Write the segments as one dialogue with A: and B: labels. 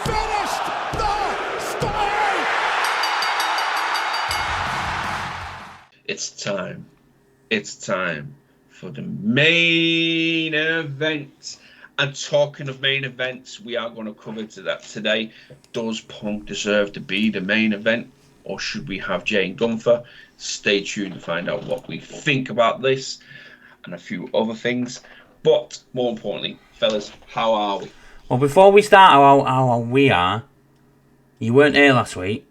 A: finished the story.
B: It's time. It's time for the main event. And talking of main events, we are going to cover that today. Does Punk deserve to be the main event, or should we have Jane Gunther? Stay tuned to find out what we think about this and a few other things. But more importantly, fellas, how are we?
C: Well, before we start how we are, you weren't here last week.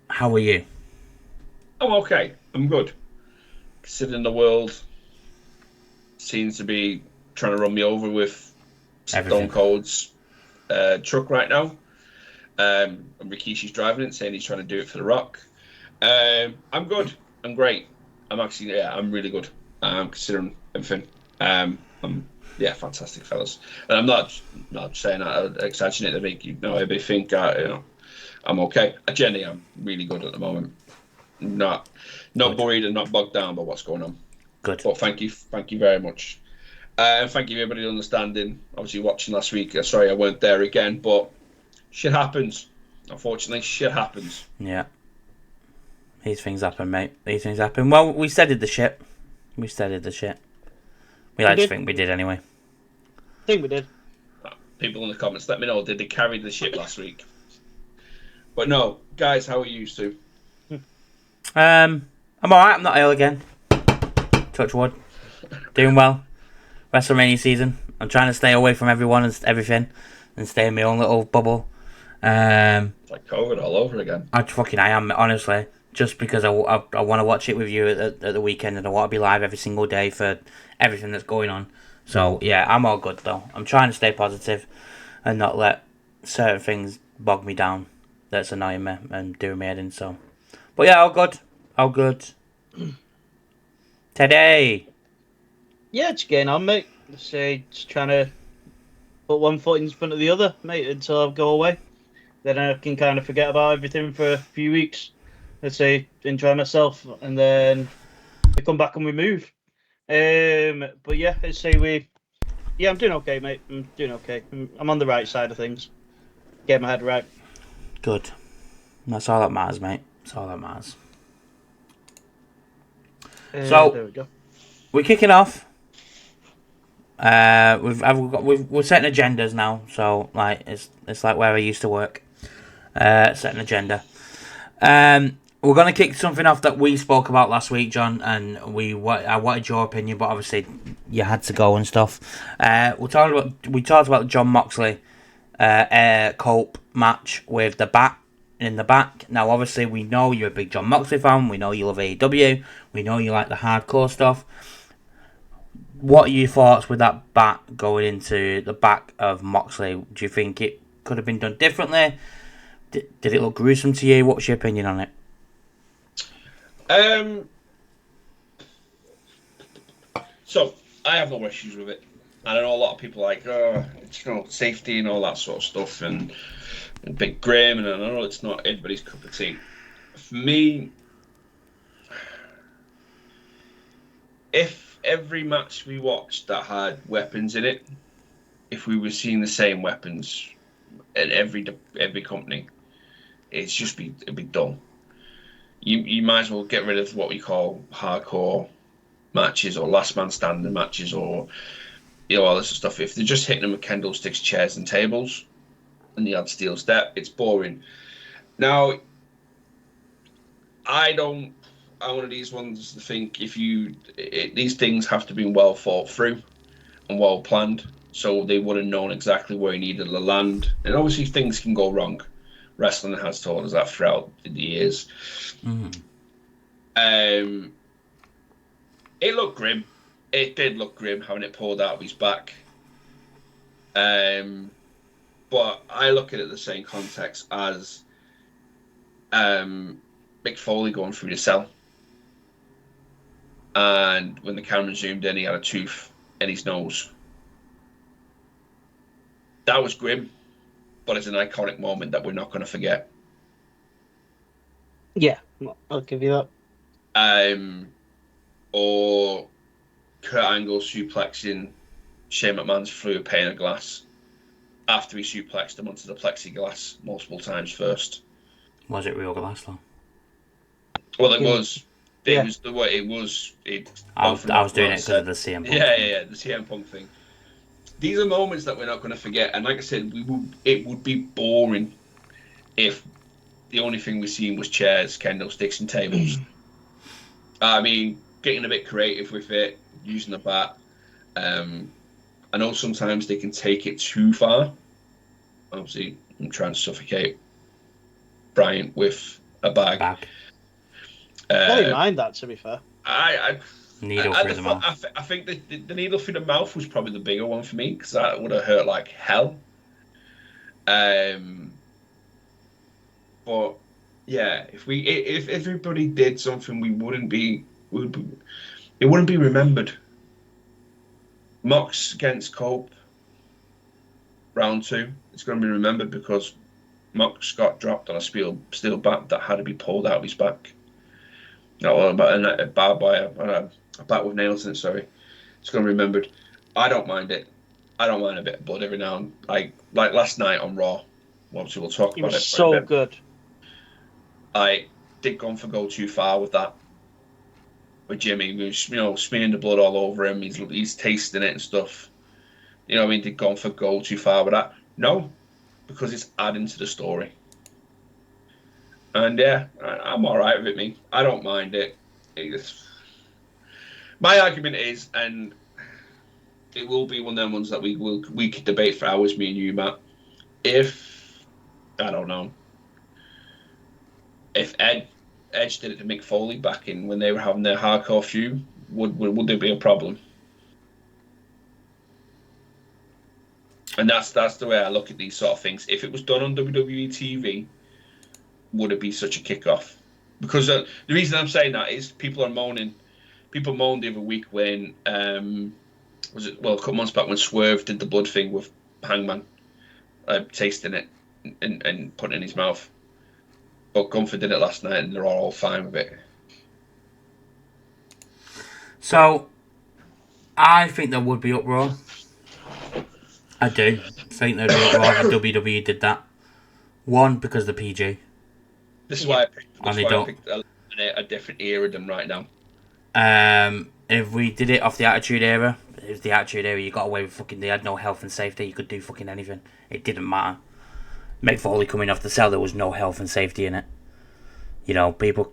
C: How are you?
B: I'm okay. I'm good. Considering the world seems to be trying to run me over with Stone Cold's truck right now. And Rikishi's driving it, saying he's trying to do it for The Rock. I'm good. I'm great. I'm really good. Considering everything. Fantastic, fellas. And I'm not saying that exaggerate to make everybody think I'm okay. I genuinely am really good at the moment. Not worried and not bogged down by what's going on.
C: Good.
B: But thank you very much. Thank you everybody for understanding. Obviously watching last week. Sorry I weren't there again, but shit happens. Unfortunately, shit happens.
C: Yeah. These things happen, mate. These things happen. Well, we steadied the ship. We like to think we did anyway.
D: I think we did.
B: People in the comments, let me know. Did they carry the ship last week? But no, guys, how are you, Stu?
C: I'm alright. I'm not ill again. Touch wood. Doing well. WrestleMania season. I'm trying to stay away from everyone and everything, and stay in my own little bubble.
B: It's like COVID all over again.
C: I am, honestly. Just because I want to watch it with you at the weekend, and I want to be live every single day for everything that's going on. So yeah, I'm all good though. I'm trying to stay positive and not let certain things bog me down that's annoying me and doing me head in. So, but yeah, all good. Today.
D: Yeah, just getting on, mate. Just trying to put one foot in front of the other, mate, until I go away. Then I can kind of forget about everything for a few weeks. Enjoy myself, and then we come back and we move. But yeah, I'm doing okay, mate. I'm doing okay. I'm on the right side of things. Get my head right.
C: Good. That's all that matters, mate. That's all that matters. So
D: there we go.
C: We're kicking off. We're setting agendas now, so like it's like where I used to work. Set an agenda. We're gonna kick something off that we spoke about last week, John, and I wanted your opinion, but obviously you had to go and stuff. We talked about the John Moxley Cope match with the bat in the back. Now, obviously, we know you're a big John Moxley fan. We know you love AEW. We know you like the hardcore stuff. What are your thoughts with that bat going into the back of Moxley? Do you think it could have been done differently? Did it look gruesome to you? What's your opinion on it?
B: So I have no issues with it. I know a lot of people like, safety and all that sort of stuff, and big grim, and I know it's not everybody's cup of tea. For me, if every match we watched that had weapons in it, if we were seeing the same weapons at every company, it'd be dull. You might as well get rid of what we call hardcore matches or last man standing matches or all this stuff. If they're just hitting them with candlesticks, chairs, and tables, and they add steel step, it's boring. Now, I'm one of these ones to think these things have to be well thought through and well planned, so they would have known exactly where he needed to land. And obviously, things can go wrong. Wrestling has told us that throughout the years.
C: Mm-hmm.
B: It looked grim. It did look grim having it pulled out of his back. But I look at it in the same context as Mick Foley going through the cell. And when the camera zoomed in, he had a tooth in his nose. That was grim, but it's an iconic moment that we're not going to forget.
D: Yeah, I'll give you that.
B: Or Kurt Angle suplexing Shane McMahon's through a pane of glass. after he suplexed him onto the plexiglass multiple times first.
C: Was it real glass though?
B: Well, it was. It
D: Yeah.
B: was the way it was.
C: I was doing it because of the CM Punk.
B: Yeah, the CM Punk thing. These are moments that we're not going to forget, and like I said, it would be boring if the only thing we seen was chairs, kendo sticks, and tables. I mean, getting a bit creative with it, using the bat. I know sometimes they can take it too far. Obviously, I'm trying to suffocate Bryant with a bag.
D: I didn't mind that, to be fair.
C: Needle through the mouth.
B: I think the needle through the mouth was probably the bigger one for me because that would have hurt like hell. But yeah, if everybody did something, it wouldn't be remembered. Mox against Cope, round 2. It's going to be remembered because Mox got dropped on a steel bat that had to be pulled out of his back. No, a bat with nails in it. Sorry, it's going to be remembered. I don't mind it. I don't mind a bit of blood every now and like last night on Raw. Obviously, we'll talk about it.
D: It was so good.
B: I did go too far with that. With Jimmy, he was, smearing the blood all over him. He's tasting it and stuff. You know what I mean? Did go too far with that? No, because it's adding to the story. And yeah, I'm all right with it, me. I don't mind it. My argument is, and it will be one of them ones that we could debate for hours, me and you, Matt. If I don't know, if Edge did it to Mick Foley back in when they were having their hardcore feud, would there be a problem? And that's the way I look at these sort of things. If it was done on WWE TV, would it be such a kickoff? Because the reason I'm saying that is people are moaning. People moaned the other week when a couple months back when Swerve did the blood thing with Hangman, tasting it and putting it in his mouth. But Gunther did it last night, and they're all fine with it.
C: So, I think there would be uproar. I do think there'd be uproar if WWE did that. One, because of the PG.
B: This is why I picked
C: a
B: different era than right now.
C: If we did it off the Attitude Era, it was the Attitude Era, you got away with fucking, they had no health and safety, you could do fucking anything. It didn't matter. Mick Foley coming off the cell, there was no health and safety in it. You know, people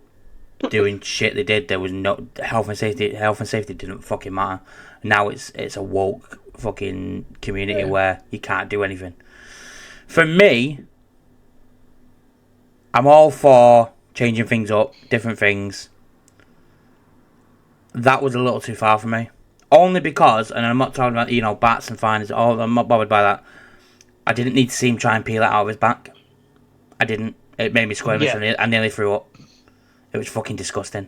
C: doing shit they did, there was no health and safety. Health and safety didn't fucking matter. Now it's a woke fucking community where you can't do anything. For me, I'm all for changing things up, different things. That was a little too far for me. Only because, and I'm not talking about, bats and fines, I'm not bothered by that. I didn't need to see him try and peel it out of his back. I didn't. It made me squirmish and I nearly threw up. It was fucking disgusting.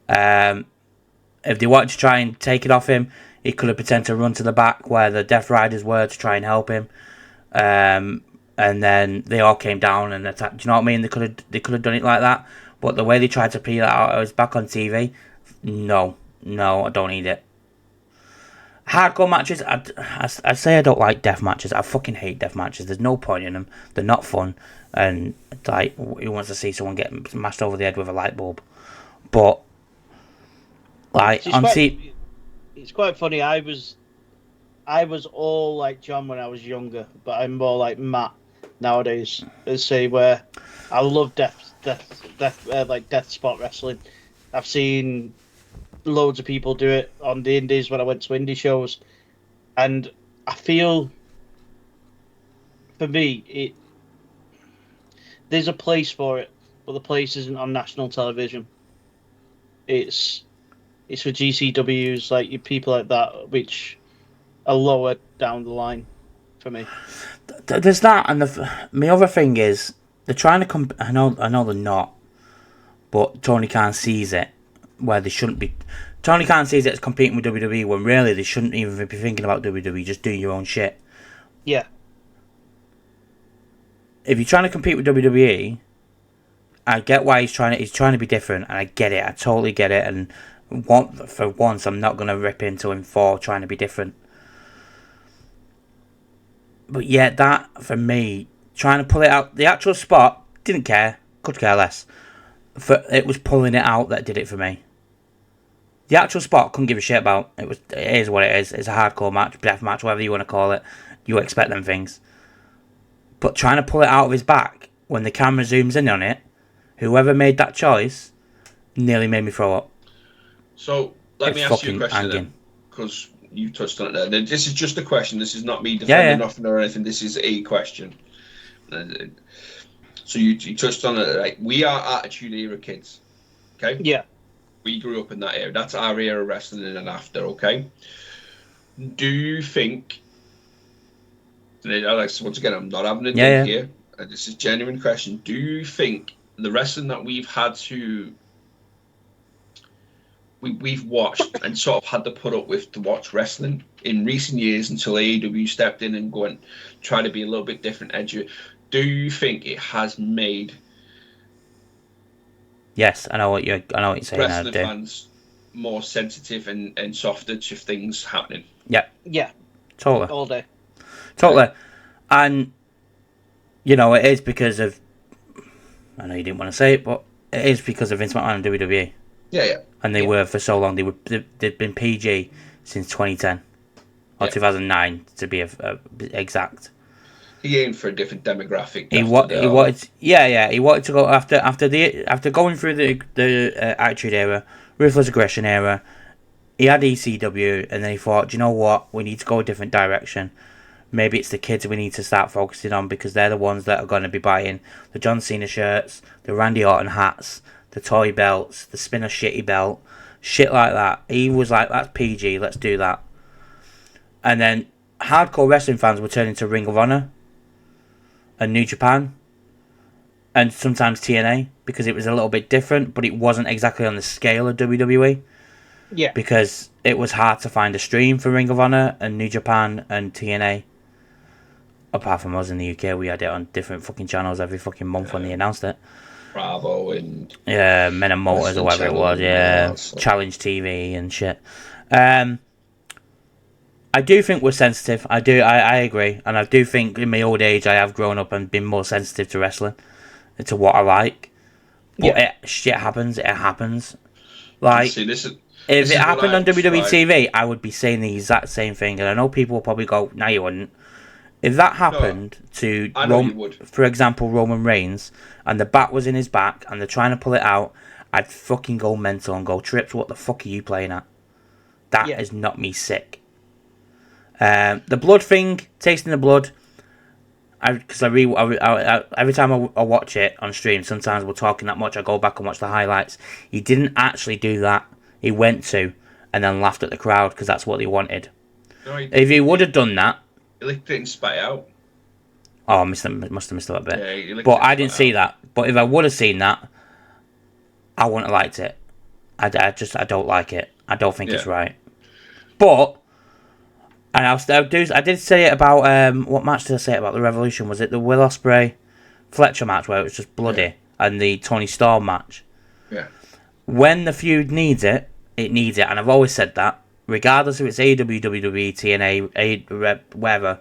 C: If they wanted to try and take it off him, he could have pretended to run to the back where the Death Riders were to try and help him. And then they all came down and attacked. Do you know what I mean? They could have done it like that. But the way they tried to peel it out of his back on TV, no, I don't need it. Hardcore matches, I say I don't like death matches. I fucking hate death matches. There's no point in them. They're not fun. And, who wants to see someone get smashed over the head with a light bulb? But,
D: it's quite funny. I was all like John when I was younger, but I'm more like Matt nowadays. Let's say where I love death spot wrestling. I've seen loads of people do it on the indies when I went to indie shows, and I feel for me there's a place for it, but the place isn't on national television. It's for GCWs, like you people like that, which are lower down the line for me.
C: There's that, and my other thing is they're trying to I know they're not, but Tony Khan sees it where they shouldn't be. Tony Khan sees it as competing with WWE when really they shouldn't even be thinking about WWE. Just doing your own shit.
D: Yeah.
C: If you're trying to compete with WWE, I get why he's trying to be different, and I get it. I totally get it. And for once, I'm not gonna rip into him for trying to be different. But yeah, that for me, trying to pull it out, the actual spot, didn't care, could care less. It was pulling it out that did it for me. The actual spot, couldn't give a shit about. It is what it is. It's a hardcore match, death match, whatever you want to call it. You expect them things. But trying to pull it out of his back when the camera zooms in on it, whoever made that choice nearly made me throw up.
B: So let me ask you a question then, because you touched on it there. This is just a question. This is not me defending nothing or anything. This is a question. So you touched on it. Right? We are Attitude Era kids. Okay.
D: Yeah.
B: We grew up in that era. That's our era of wrestling in and after. Okay. Do you think? Once again, I'm not having a dig here. This is a genuine question. Do you think the wrestling that we've had to we've watched and sort of had to put up with to watch wrestling in recent years until AEW stepped in and go and try to be a little bit different, edgy, do you think it has made
C: I know what you're saying.
B: Wrestling fans more sensitive and softer to things happening?
D: Yeah.
C: Totally.
D: All day.
C: Totally. And it is because of, I know you didn't want to say it, but it is because of Vince McMahon and WWE.
B: Yeah.
C: And they were for so long. They've been PG since 2010 or 2009 to be exact.
B: He aimed for a different demographic.
C: He wanted to go after going through the Attitude Era, Ruthless Aggression Era. He had ECW, and then he thought, do you know what? We need to go a different direction. Maybe it's the kids we need to start focusing on because they're the ones that are going to be buying the John Cena shirts, the Randy Orton hats, the toy belts, the Spinner Shitty belt, shit like that. He was like, that's PG, let's do that. And then hardcore wrestling fans were turning to Ring of Honor and New Japan and sometimes TNA because it was a little bit different, but it wasn't exactly on the scale of WWE.
D: Yeah.
C: Because it was hard to find a stream for Ring of Honor and New Japan and TNA. Apart from us in the UK, we had it on different fucking channels every fucking month when they announced it.
B: Bravo and
C: Men and Motors or whatever it was, Challenge TV and shit. I do think we're sensitive. I agree, and I do think in my old age I have grown up and been more sensitive to wrestling, to what I like. But shit happens. It happens. Like,
B: see,
C: if it happened on WWE TV, I would be saying the exact same thing, and I know people will probably go, "No, you wouldn't." If that happened to, for example, Roman Reigns, and the bat was in his back, and they're trying to pull it out, I'd fucking go mental and go, Trips, what the fuck are you playing at? That has knocked me sick. The blood thing, tasting the blood, because every time I watch it on stream, sometimes we're talking that much, I go back and watch the highlights. He didn't actually do that. He went to, and then laughed at the crowd, because that's what he wanted.
B: No,
C: if he would have done that,
B: he licked it and spat it out.
C: Oh, I must have missed that bit.
B: Yeah,
C: but I didn't see that. But if I would have seen that, I wouldn't have liked it. I don't like it. I don't think it's right. But, and I did say it about, what match did I say about the Revolution? Was it the Will Ospreay Fletcher match where it was just bloody? And the Tony Storm match?
B: Yeah.
C: When the feud needs it, it needs it. And I've always said that. Regardless if it's AEW, WWE, TNA, whatever,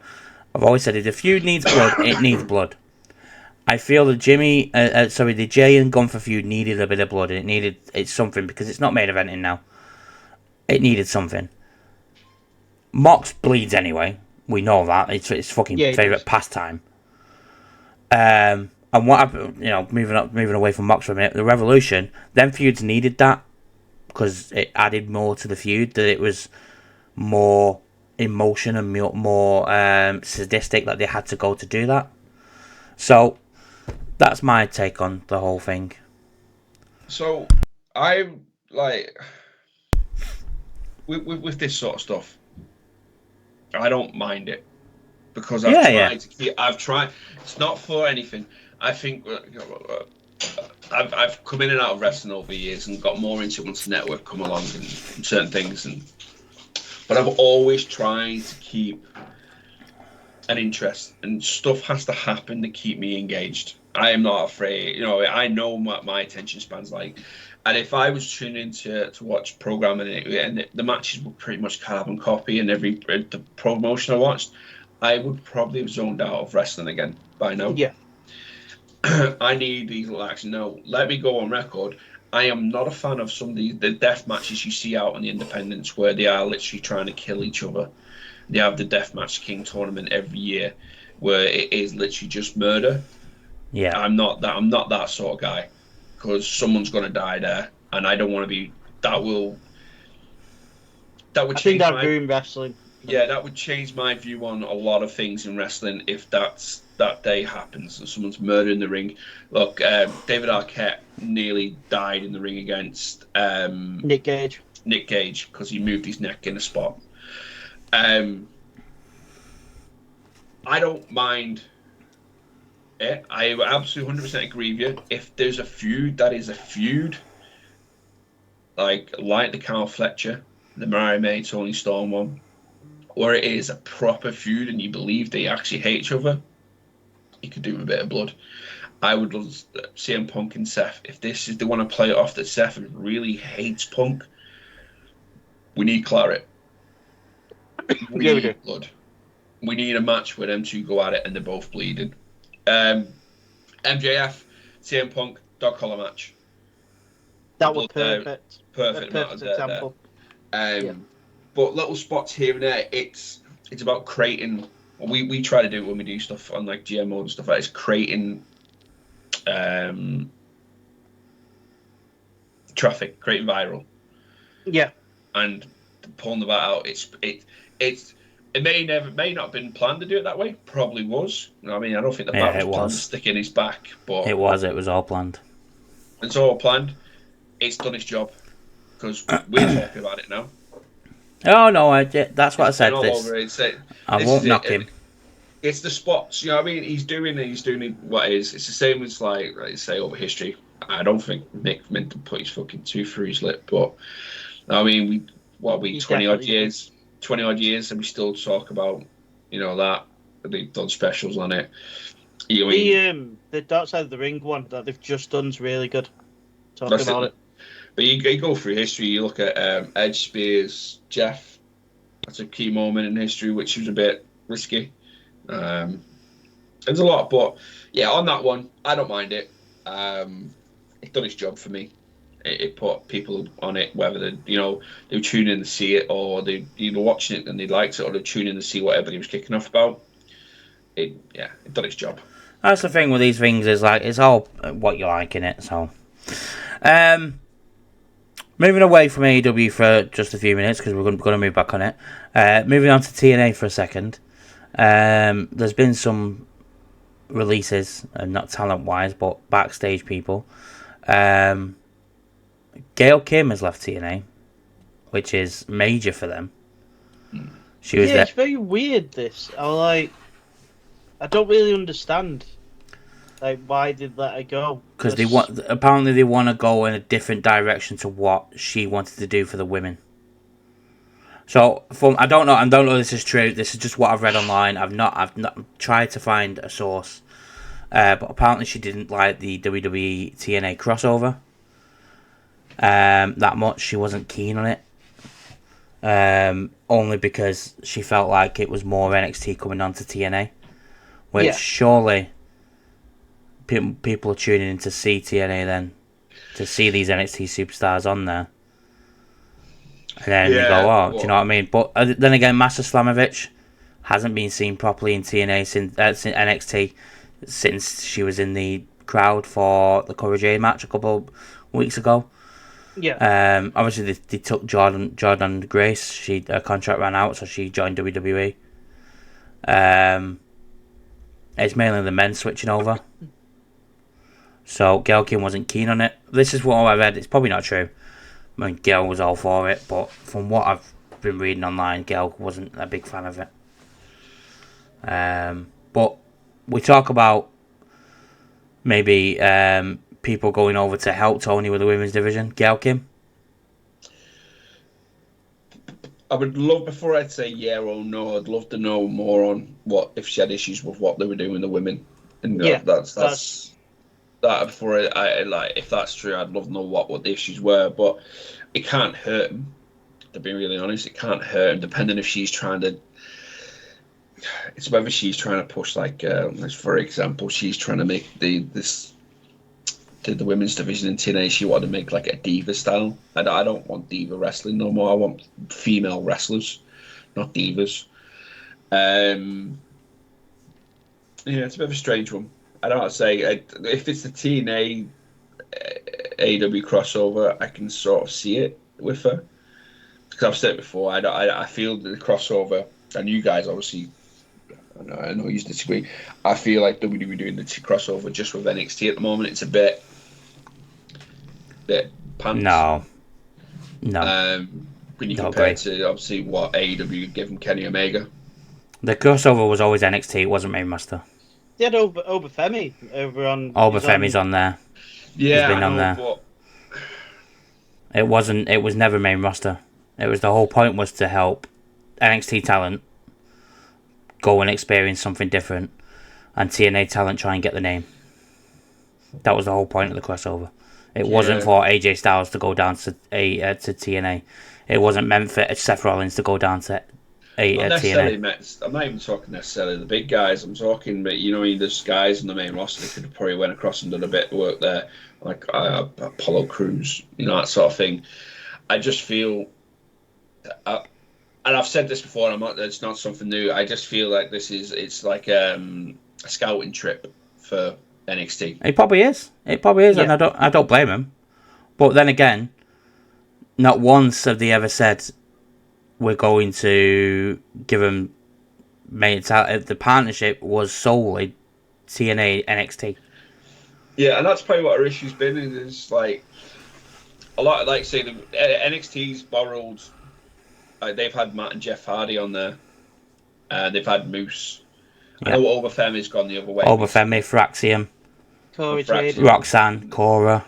C: I've always said if the feud needs blood, it needs blood. I feel the the Jay and Gunther feud needed a bit of blood, and it's something because it's not main eventing now. It needed something. Mox bleeds anyway. We know that it's fucking favorite pastime. And what moving away from Mox for a minute, the Revolution, them feuds needed that. Because it added more to the feud, that it was more emotion and more sadistic, that they had to go to do that. So, that's my take on the whole thing.
B: So, I'm like, with this sort of stuff, I don't mind it. Because I've tried, it's not for anything. I think, I've come in and out of wrestling over the years and got more into it once the network come along and certain things, but I've always tried to keep an interest, and stuff has to happen to keep me engaged. I am not afraid, I know what my attention span's like, and if I was tuning in to watch programming and the matches were pretty much carbon copy and the promotion I watched, I would probably have zoned out of wrestling again by now.
D: Yeah.
B: I need these little action. Now, let me go on record. I am not a fan of some of the death matches you see out on the independents where they are literally trying to kill each other. They have the Deathmatch King tournament every year where it is literally just murder.
C: Yeah.
B: I'm not that sort of guy because someone's gonna die there, and I don't want to be. That would
D: I think
B: change
D: that
B: my
D: ruined wrestling.
B: yeah, that would change my view on a lot of things in wrestling if that day happens and someone's murdered in the ring. Look, David Arquette nearly died in the ring against
D: Nick Gage
B: because he moved his neck in a spot. I don't mind it. I absolutely 100% agree with you. If there's a feud that is a feud, like the Carl Fletcher, the Mariah May, Tony Storm one, or it is a proper feud and you believe they actually hate each other, you could do with a bit of blood. I would love CM Punk and Seth. If this is they want to play it off that Seth really hates Punk, we need claret. We need blood. We need a match where them two go at it and they're both bleeding. MJF, CM Punk, dog collar match.
D: That was perfect.
B: Perfect
D: example.
B: But little spots here and there, it's about creating. We try to do it when we do stuff on like GMO and stuff like that. It's creating traffic, creating viral.
D: Yeah.
B: And pulling the bat out, it may not have been planned to do it that way. Probably was. I mean, I don't think the bat was planned to stick in his back, but
C: it was all planned.
B: It's all planned. It's done its job because we're talking about it now.
C: Oh no, that's what I said. I won't knock him.
B: It's the spots, you know what I mean? He's doing what it is. It's the same as like say over history. I don't think Nick meant to put his fucking tooth through his lip, but I mean, we 20 odd years, and we still talk about, that they've done specials on it.
D: The Dark Side of the Ring one that they've just done is really good. Talking about it.
B: But you go through history, you look at Edge, Spears, Jeff. That's a key moment in history, which was a bit risky. There's a lot, but yeah, on that one, I don't mind it. It's done its job for me. It put people on it, whether they tune in to see it, or they either watching it and they liked it, or they tune in to see what everybody was kicking off about. It done its job.
C: That's the thing with these things is like it's all what you like in it. So, moving away from AEW for just a few minutes because we're going to move back on it. Moving on to TNA for a second. There's been some releases, not talent-wise, but backstage people. Gail Kim has left TNA, which is major for them. She was
D: it's very weird. I don't really understand. Like, why did let her go?
C: Because apparently they want to go in a different direction to what she wanted to do for the women. So I don't know if this is true. This is just what I've read online. I've not tried to find a source, but apparently she didn't like the WWE TNA crossover that much. She wasn't keen on it, only because she felt like it was more NXT coming on to TNA, which surely people are tuning in to see TNA then, to see these NXT superstars on there. And then you go, do you know what I mean? But then again, Master Slamovich hasn't been seen properly in TNA since NXT since she was in the crowd for the Cora Jade match a couple of weeks ago.
D: Yeah.
C: Obviously they took Jordan Grace. Her contract ran out, so she joined WWE. It's mainly the men switching over. So Gail Kim wasn't keen on it. This is what I read. It's probably not true. I mean, Gail was all for it, but from what I've been reading online, Gail wasn't a big fan of it. But we talk about maybe people going over to help Tony with the women's division. Gail Kim?
B: I would love, before I'd say yeah or no, I'd love to know more on if she had issues with what they were doing with the women. And that's that before if that's true, I'd love to know what the issues were. But it can't hurt him, to be really honest. It can't hurt him, depending if she's trying to it's whether she's trying to push for example, she's trying to make the women's division in TNA. She wanted to make like a diva style. I don't want diva wrestling no more. I want female wrestlers, not divas. Yeah, it's a bit of a strange one. I don't know how to say. If it's the TNA AEW crossover, I can sort of see it with her. Because I've said it before, I feel the crossover, and you guys obviously, I know you disagree. I feel like WWE doing the crossover just with NXT at the moment. It's a bit pants.
C: No.
B: When you compare it to obviously what AEW giving Kenny Omega.
C: The crossover was always NXT. It wasn't Main Roster.
D: They had Obafemi over on.
C: Obafemi's on there.
B: Yeah,
C: He's been on there. But it wasn't. It was never Main Roster. It was the whole point was to help NXT talent go and experience something different, and TNA talent try and get the name. That was the whole point of the crossover. It wasn't for AJ Styles to go down to TNA. It wasn't meant for Seth Rollins to go down to TNA.
B: I'm not even talking necessarily the big guys. I'm talking, but there's guys in the main roster that could have probably went across and done a bit of work there, like Apollo Crews, that sort of thing. I just feel, and I've said this before, it's not something new. I just feel like it's like a scouting trip for NXT.
C: It probably is. Yeah. And I don't blame him. But then again, not once have they ever said we're going to give them the partnership was solely TNA NXT.
B: Yeah, and that's probably what our issue's been. Is like a lot, like say the NXT's borrowed. They've had Matt and Jeff Hardy on there. They've had Moose. Yeah. I know Obafemi's gone the other way.
C: Obafemi, Fraxium, Roxanne, Cora.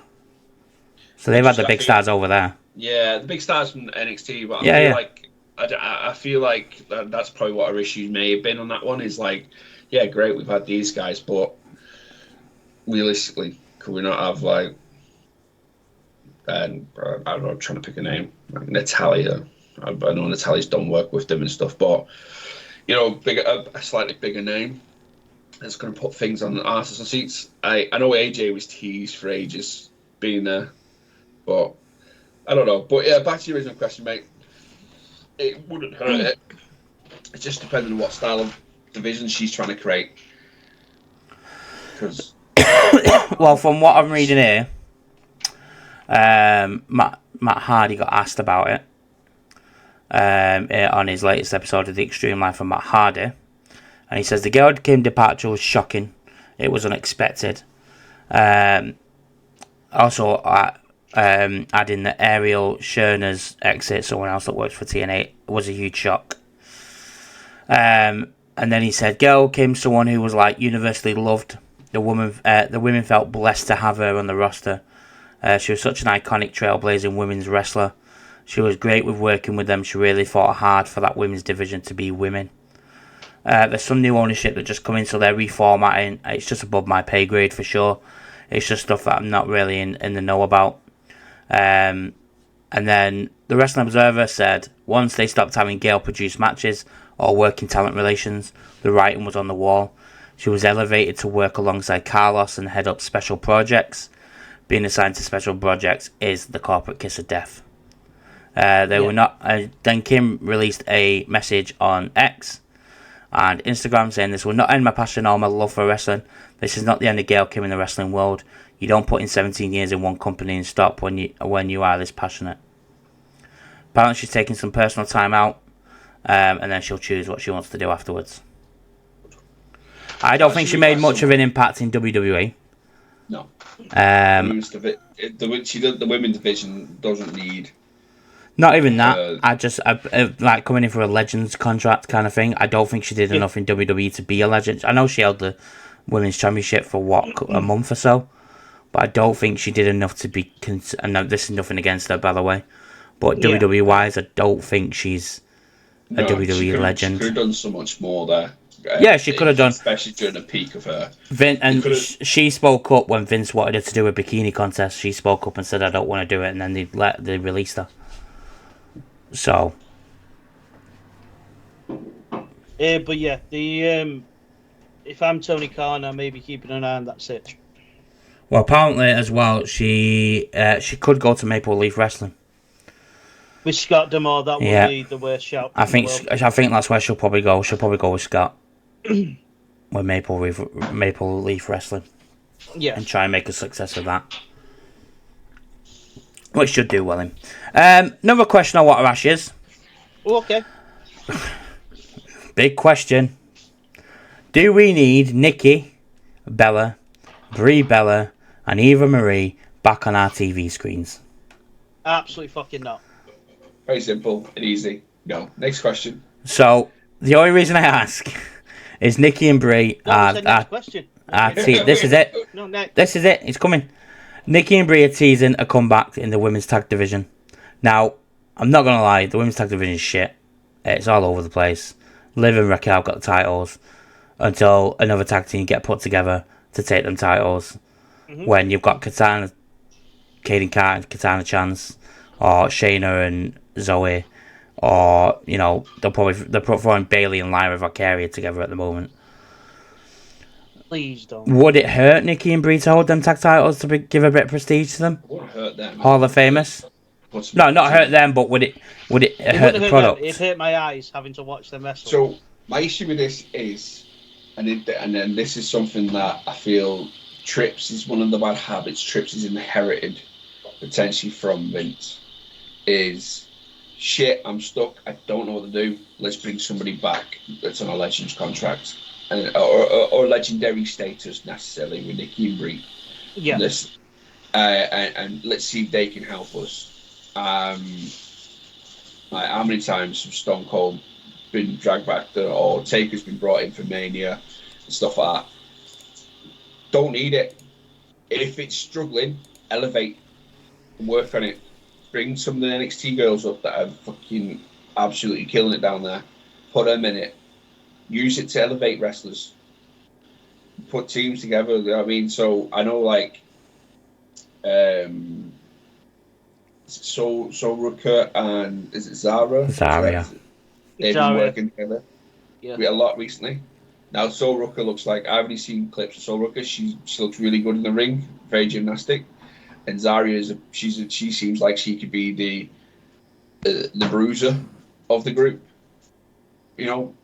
C: So they've had the big stars over there.
B: Yeah, the big stars from NXT. But I feel like that's probably what our issues may have been on that one. Is like, yeah, great, we've had these guys, but realistically, could we not have like, I don't know, I'm trying to pick a name, like Natalia. I know Natalia's done work with them and stuff, but a slightly bigger name that's going to put things on the arses and seats. I know AJ was teased for ages being there, but I don't know. But yeah, back to your original question, mate. It wouldn't hurt it. It just depends on what style of division she's trying to create. Because
C: well, from what I'm reading here, Matt Hardy got asked about it on his latest episode of The Extreme Life of Matt Hardy, and he says the Gail Kim departure was shocking. It was unexpected. Also, adding that Ariel Scherner's exit, someone else that works for TNA, was a huge shock. And then he said, Gail Kim's someone who was like universally loved. The women felt blessed to have her on the roster. She was such an iconic trailblazing women's wrestler. She was great with working with them. She really fought hard for that women's division to be women. There's some new ownership that just come in, so they're reformatting. It's just above my pay grade for sure. It's just stuff that I'm not really in the know about. And then the Wrestling Observer said once they stopped having Gail produce matches or working talent relations, the writing was on the wall. She was elevated to work alongside Carlos and head up special projects. Being assigned to special projects is the corporate kiss of death. Were not. Then Kim released a message on X and Instagram saying, "This will not end my passion or my love for wrestling. This is not the end of Gail Kim in the wrestling world. You don't put in 17 years in one company and stop when you are this passionate." Apparently she's taking some personal time out, and then she'll choose what she wants to do afterwards. I don't think she made much of an impact in WWE.
B: No. The women's division doesn't need.
C: Not even that. I like coming in for a Legends contract kind of thing. I don't think she did enough in WWE to be a legend. I know she held the Women's Championship for a month or so, but I don't think she did enough to be. And this is nothing against her, by the way, but WWE wise, I don't think she's a WWE legend.
B: She could have done so much more there.
C: Yeah, she could have done,
B: especially during the peak of her.
C: She spoke up when Vince wanted her to do a bikini contest. She spoke up and said, "I don't want to do it," and then they released her. So,
D: But yeah, the if I'm Tony Khan, I may be keeping an eye on that sitch.
C: Well, apparently as well, she could go to Maple Leaf Wrestling.
D: With Scott Demore, that would
C: Yeah.
D: be the worst shout
C: I
D: in the world.
C: think that's where she'll probably go. She'll probably go with Scott. With Maple Leaf Wrestling.
D: Yeah.
C: And try and make a success of that. Which should do well in. Another question I want to ask you is.
D: Oh, okay.
C: Big question. Do we need Nikki, Bella, Brie Bella, and Eva Marie back on our TV screens?
D: Absolutely fucking not.
B: Very simple and easy. No. Next question.
C: So, the only reason I ask is Nikki and Brie
D: Next question.
C: this is it.
D: No, next.
C: This is it. It's coming. Nikki and Brie are teasing a comeback in the women's tag division. Now, I'm not going to lie. The women's tag division is shit. It's all over the place. Liv and Raquel got the titles until another tag team get put together to take them titles. Mm-hmm. When you've got Kaden Carter and Katana Chance, or Shayna and Zoe, or they're throwing Bailey and Lyra Valkyria together at the moment.
D: Please don't.
C: Would it hurt Nikki and Brie to hold them tag titles to give a bit of prestige to them?
B: It won't hurt them.
C: Hall of Famous? No, not hurt them, but would it hurt the product?
D: It hurt my eyes having to watch them wrestle.
B: So my issue with this is, and then this is something that I feel Trips is one of the bad habits Trips is inherited potentially from Vince. Is shit, I'm stuck, I don't know what to do. Let's bring somebody back that's on a Legends contract. Or legendary status necessarily with Nikki and Brie.
D: Yeah.
B: And let's see if they can help us. Like how many times have Stone Cold been dragged back there, or Taker's been brought in for Mania and stuff like that? Don't need it. If it's struggling, elevate and work on it. Bring some of the NXT girls up that are fucking absolutely killing it down there. Put them in it. Use it to elevate wrestlers. Put teams together. You know what I mean? So I know, like, Soul Rucker and is it Zara?
C: Zara.
B: They've been working together.
D: Yeah.
B: A lot recently. Now Soul Rucker looks like, I've only seen clips of Soul Rucker. She looks really good in the ring, very gymnastic. And Zara she seems like she could be the bruiser of the group.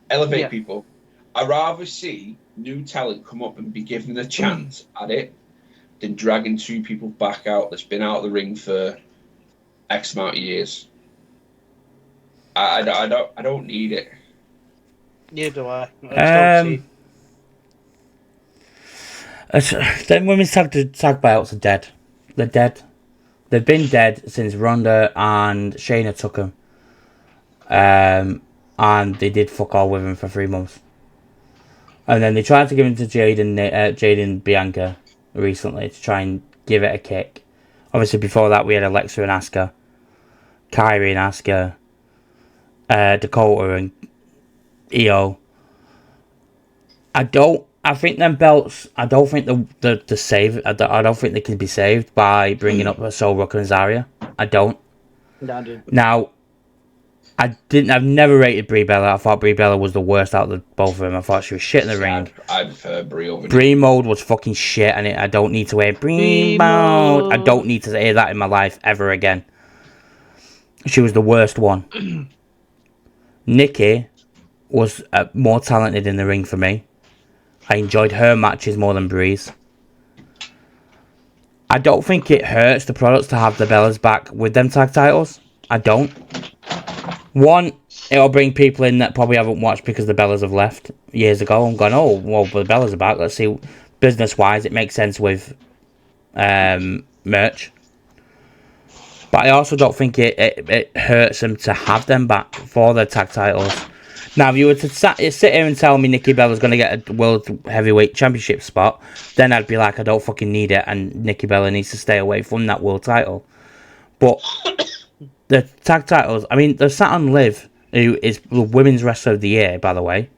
B: Elevate people. I'd rather see new talent come up and be given a chance at it than dragging two people back out that's been out of the ring for X amount of years. I don't need it.
D: Neither do I.
C: Them women's tag belts are dead. They're dead. They've been dead since Ronda and Shayna took them. And they did fuck all with him for 3 months. And then they tried to give him to Jade and Bianca recently to try and give it a kick. Obviously, before that, we had Alexa and Asuka, Kairi and Asuka, Dakota and Io. I think them belts, I don't think the save. I don't think they can be saved by bringing up Soul Rucker and Zarya. I don't. Now, I've never rated Brie Bella. I thought Brie Bella was the worst out of the both of them. I thought she was shit in the ring.
B: I prefer Brie over.
C: Brie mode was fucking shit, and I don't need to hear Brie mode. I don't need to hear that in my life ever again. She was the worst one. Nikki was more talented in the ring for me. I enjoyed her matches more than Brie's. I don't think it hurts the products to have the Bellas back with them tag titles. I don't. One, it'll bring people in that probably haven't watched because the Bellas have left years ago and gone, oh, well, the Bellas are back. Let's see. Business-wise, it makes sense with merch. But I also don't think it hurts them to have them back for their tag titles. Now, if you were to sit here and tell me Nikki Bella's going to get a World Heavyweight Championship spot, then I'd be like, I don't fucking need it, and Nikki Bella needs to stay away from that world title. But the tag titles, I mean, there's Saturn Liv, who is the Women's Wrestler of the Year, by the way,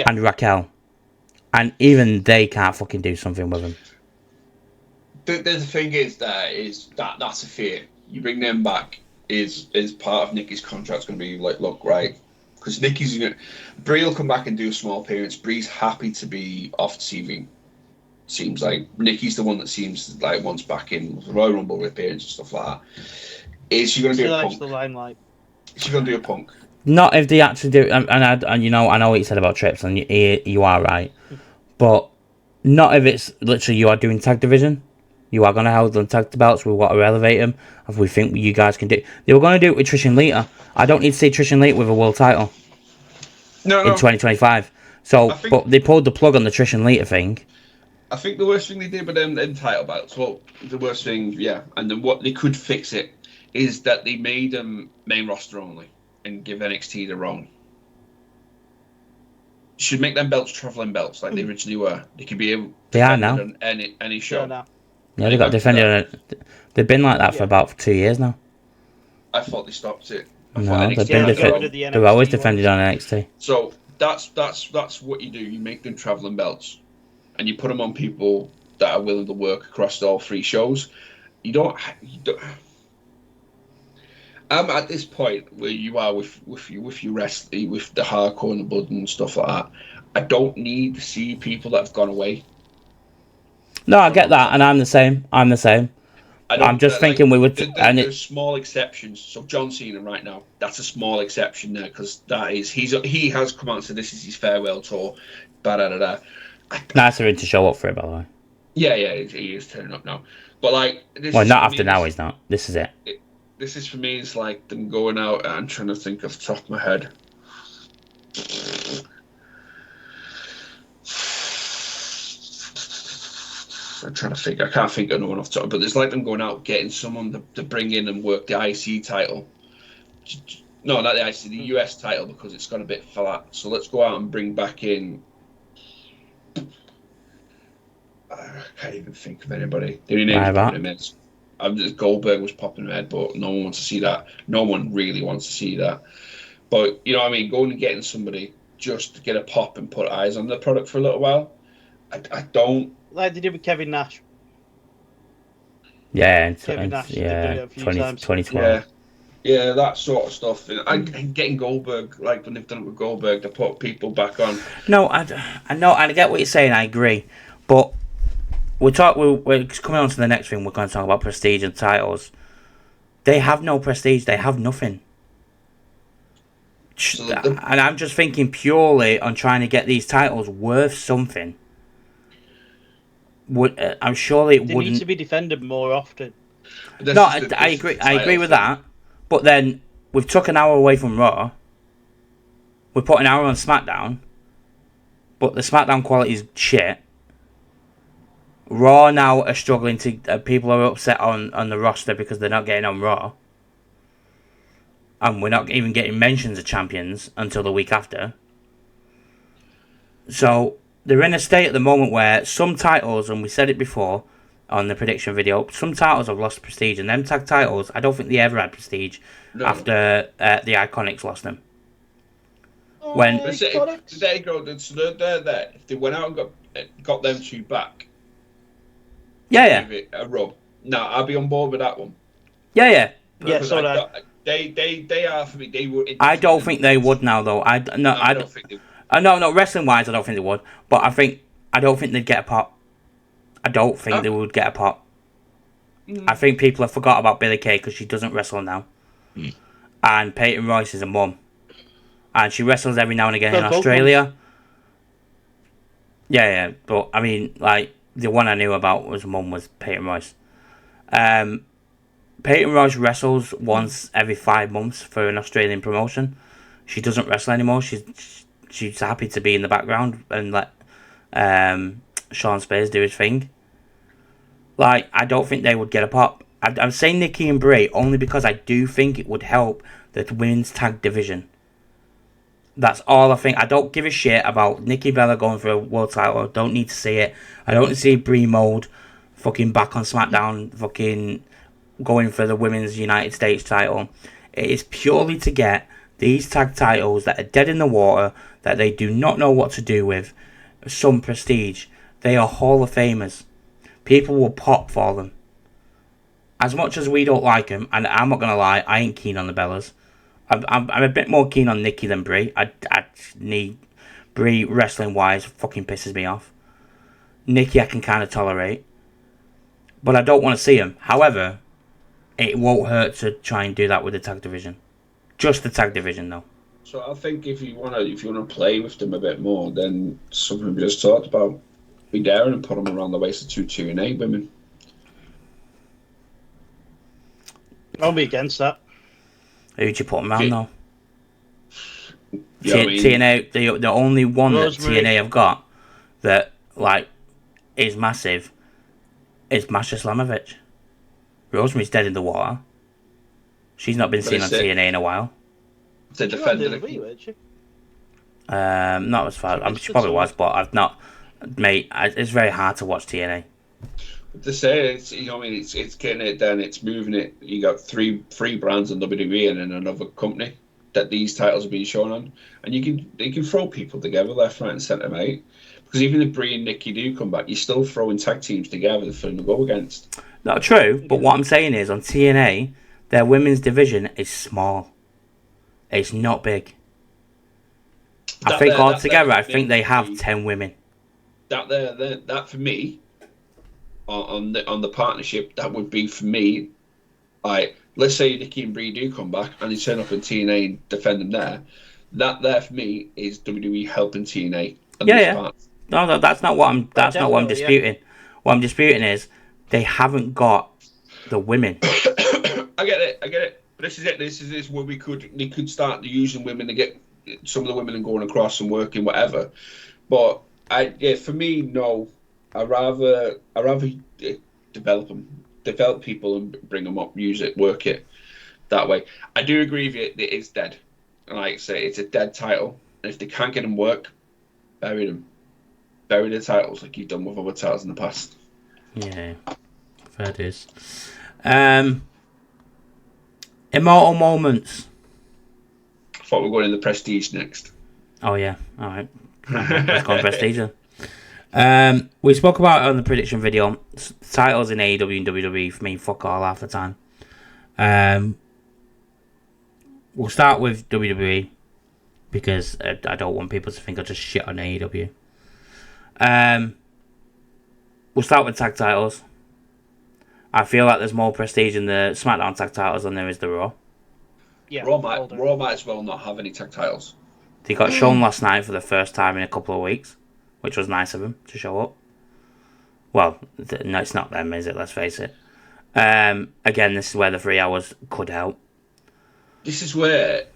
C: and Raquel. And even they can't fucking do something with them.
B: The thing is that's a fear. You bring them back, is part of Nikki's contract's going to be like, look, right, Because Nikki's gonna, Brie will come back and do a small appearance. Brie's happy to be off TV. Seems like Nikki's the one that seems like wants back in the Royal Rumble appearance and stuff like that. Is she going to do a punk?
D: The limelight.
B: Is she going to do a punk?
C: Not if they actually do, and you know, I know what you said about trips, and you are right, but not if it's literally you are doing tag division. You are going to hold them tag belts. We want to elevate them. If we think you guys can do, they were going to do it with Trish and Lita. I don't need to see Trish and Lita with a world title.
B: No.
C: In 2025. So, but they pulled the plug on the Trish and Lita thing.
B: I think the worst thing they did with them title belts, well, the worst thing, yeah, and then what they could fix it is that they made them main roster only and give NXT the wrong. Should make them belts traveling belts like they originally were. They could be able.
C: They are now.
B: On any show.
C: Yeah, they got defended on it. They've been like that for about 2 years now.
B: I thought they stopped it.
C: No, they've been they've always defended on NXT.
B: So that's what you do. You make them traveling belts, and you put them on people that are willing to work across all 3 shows. You don't. I'm at this point where you are with your wrestling, with the hardcore and the blood and stuff like that. I don't need to see people that have gone away.
C: No, I get that, and I'm the same. I'm just thinking we would.
B: There's small exceptions. So John Cena right now, that's a small exception there because he has come out and said this is his farewell tour.
C: Nice of him to show up for it, by the way.
B: Yeah, he is turning up now. But like,
C: not after now. He's not. This is it.
B: This is for me. It's like them going out. I'm trying to think off the top of my head. I'm trying to think. I can't think of no one off the top. But it's like them going out getting someone to bring in and work the IC title. No, not the IC, the US title because it's got a bit flat. So let's go out and bring back in. I can't even think of anybody. The only names popping in my head. Goldberg was popping in my head, but no one wants to see that. No one really wants to see that. But you know what I mean? Going and getting somebody just to get a pop and put eyes on the product for a little while. I don't.
D: Like they did with Kevin Nash.
C: Yeah,
D: Kevin Nash.
C: Yeah, 2012.
B: Yeah, that sort of stuff. And getting Goldberg, like when they've done it with Goldberg, to put people back on.
C: No, I know, I get what you're saying. I agree, but we're coming on to the next thing. We're going to talk about prestige and titles. They have no prestige. They have nothing. So and I'm just thinking purely on trying to get these titles worth something. I'm sure it wouldn't.
D: They need to be defended more often.
C: No, I agree. I agree with that. But then we've took an hour away from Raw. We put an hour on SmackDown, but the SmackDown quality is shit. Raw now are struggling to. People are upset on the roster because they're not getting on Raw, and we're not even getting mentions of champions until the week after. So they're in a state at the moment where some titles, and we said it before on the prediction video, some titles have lost prestige, and them tag titles, I don't think they ever had prestige after the Iconics lost them. When
B: there you go, so they're there. If they went out and got them 2 back,
C: yeah,
B: a rub. No, I'll be on board with that one.
C: Yeah.
B: So they are for me. They were.
C: I don't think they would now, though. I don't think they would. No, wrestling wise, I don't think they would. But I don't think they'd get a pop. I don't think they would get a pop. I think people have forgot about Billie Kay because she doesn't wrestle now. And Peyton Royce is a mum. And she wrestles every now and again in Australia. Yeah, but I mean, like, the one I knew about was mum was Peyton Royce. Peyton Royce wrestles once every 5 months for an Australian promotion. She doesn't wrestle anymore. She's happy to be in the background and let Sean Spears do his thing. Like, I don't think they would get a pop. I'm saying Nikki and Brie only because I do think it would help the women's tag division. That's all I think. I don't give a shit about Nikki Bella going for a world title. I don't need to see it. I don't need to see Brie Mode fucking back on SmackDown, fucking going for the women's United States title. It is purely to get these tag titles that are dead in the water, that they do not know what to do with, some prestige. They are Hall of Famers. People will pop for them. As much as we don't like them, and I'm not going to lie, I ain't keen on the Bellas. I'm a bit more keen on Nikki than Brie. I need Brie wrestling wise fucking pisses me off. Nikki I can kind of tolerate, but I don't want to see him. However, it won't hurt to try and do that with the tag division. Just the tag division, though.
B: So I think if you wanna play with them a bit more, then something we just talked about, be daring and put them around the waist of 2 TNA women.
D: I'll be against that.
C: Who'd you put them around, though?
B: Yeah, I mean,
C: TNA, the only one
D: Rosemary.
C: that TNA have got that, like, is massive is Masha Slamovich. Rosemary's dead in the water. She's not been seen on TNA in a while.
B: to defend it.
C: Not as far. She probably was, but I've not. Mate, it's very hard to watch TNA.
B: To say it's, it's getting it done, it's moving it. You got three brands in WWE and then another company that these titles are being shown on, and you can throw people together left, right, and centre, mate. Because even if Brie and Nikki do come back, you're still throwing tag teams together for them to go against.
C: Not true, but what I'm saying is on TNA, their women's division is small. It's not big. I think altogether, I think they have 10 women.
B: That for me, on the partnership, that would be for me. Let's say Nikki and Brie do come back and they turn up in TNA and defend them there. That there for me is WWE helping TNA.
C: Yeah. No, that's not what I'm. That's not what I'm disputing. Yeah. What I'm disputing is they haven't got the women.
B: I get it. But this is it. This is where they could start using women to get some of the women and going across and working whatever. But for me, no. I rather develop people and bring them up, use it, work it that way. I do agree with you. It is dead, and like I say, it's a dead title. And if they can't get them work, bury them. Bury the titles like you've done with other titles in the past.
C: Yeah, fair dues. Immortal moments.
B: I thought we were going in the Prestige next.
C: Oh yeah, all right. Let's go on Prestige then. We spoke about it on the prediction video. Titles in AEW and WWE for me, fuck all half the time. We'll start with WWE because I don't want people to think I just shit on AEW. We'll start with tag titles. I feel like there's more prestige in the SmackDown tag titles than there is the Raw.
D: Yeah,
B: Raw might as well not have any tag titles.
C: They got shown last night for the first time in a couple of weeks, which was nice of them to show up. Well, no, it's not them, is it? Let's face it. Again, this is where the 3 hours could help.
B: This is where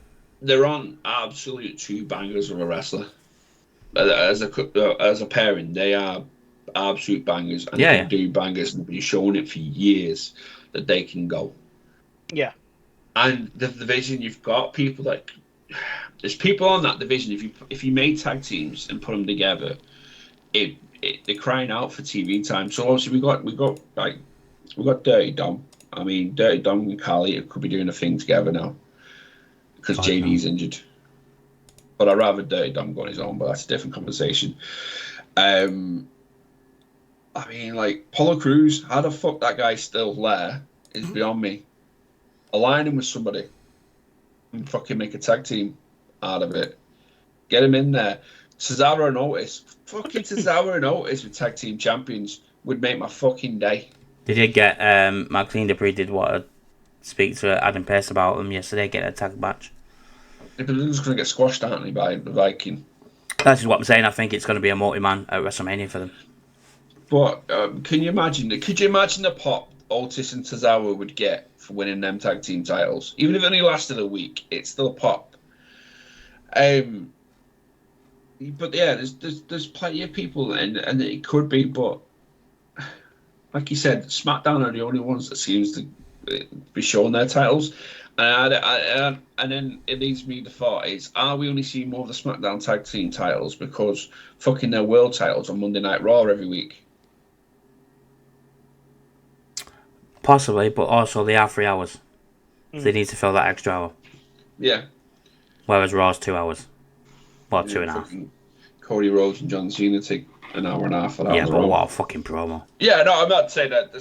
B: they're on absolute two bangers of a wrestler. As a pairing, they are absolute bangers, and they can do bangers, and they've been showing it for years that they can go.
D: Yeah. And
B: the division, you've got people like there's people on that division. If you made tag teams and put them together, they're crying out for TV time. So obviously we got Dirty Dom. I mean, Dirty Dom and Khali could be doing a thing together now because JD's injured. But I'd rather Dirty Dom go on his own, but that's a different conversation. I mean, like, Apollo Crews, how the fuck that guy's still there is beyond me. Align him with somebody and fucking make a tag team out of it. Get him in there. Cesaro and Otis. Fucking Cesaro and Otis with tag team champions would make my fucking day.
C: They did get, Maxine Dupree did speak to Adam Pearce about them yesterday, get a tag match.
B: They're just going to get squashed, aren't they, by the Viking?
C: That's what I'm saying. I think it's going to be a multi-man at WrestleMania for them.
B: But can you imagine? Could you imagine the pop Otis and Cesaro would get for winning them tag team titles? Even if it only lasted a week, it's still pop. But yeah, there's plenty of people, and it could be. But like you said, SmackDown are the only ones that seems to be showing their titles. And then it leads me to thought is, are we only seeing more of the SmackDown tag team titles because fucking their world titles on Monday Night Raw every week?
C: Possibly, but also they are 3 hours. So they need to fill that extra hour.
B: Yeah.
C: Whereas Raw's 2 hours. Well, 2.5.
B: Cody Rhodes and John Cena take an hour and a half for that.
C: Yeah, but what a fucking promo.
B: Yeah, no, I'm not saying that.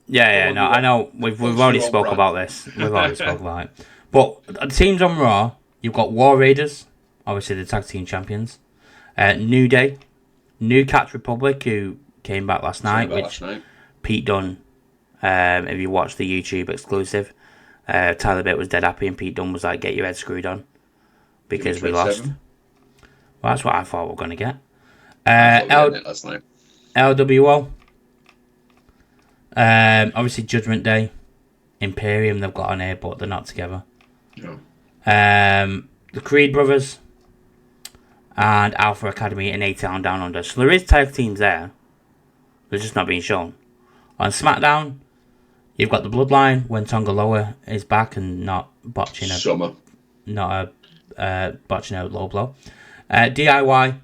C: No, I know. We've already spoke about this. We've already spoke about it. But the teams on Raw, you've got War Raiders, obviously the tag team champions. New Day, New Catch Republic, who came back last night, which Pete Dunne, if you watched the YouTube exclusive, Tyler Bate was dead happy and Pete Dunne was like, get your head screwed on. Because we lost. Well, that's what I thought we were going to get.
B: Last night.
C: LWO. Obviously Judgment Day. Imperium they've got on here, but they're not together.
B: No.
C: The Creed Brothers. And Alpha Academy and A-Town Down Under. So there is tag teams there. They're just not being shown. On SmackDown, you've got the Bloodline when Tonga Loa is back and not botching botching a low blow. DIY.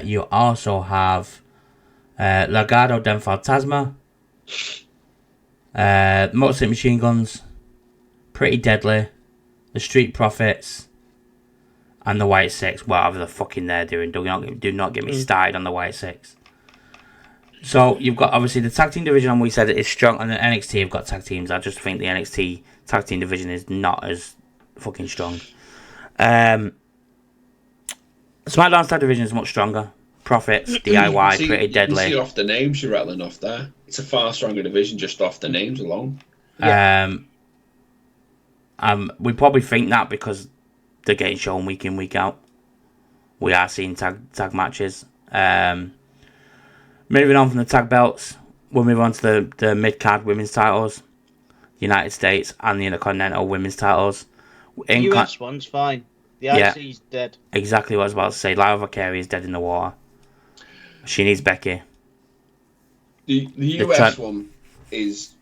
C: You also have Legado del Fantasma. Motor City Machine Guns. Pretty Deadly. The Street Profits. And the White Six, whatever the fucking they're doing. Do not get me started on the White Six. So you've got obviously the tag team division, and we said it is strong. And the NXT have got tag teams. I just think the NXT tag team division is not as fucking strong. SmackDown's tag division is much stronger. Profits, DIY, Pretty Deadly.
B: You see off the names you're rattling off there. It's a far stronger division just off the names alone.
C: Yeah. We probably think that because they're getting shown week in, week out. We are seeing tag matches. Moving on from the tag belts, we'll move on to the mid-card women's titles. United States and the Intercontinental women's titles.
D: The US one's fine. The IC's dead.
C: Exactly what I was about to say. Lyra Carey is dead in the water. She needs Becky.
B: The US one is,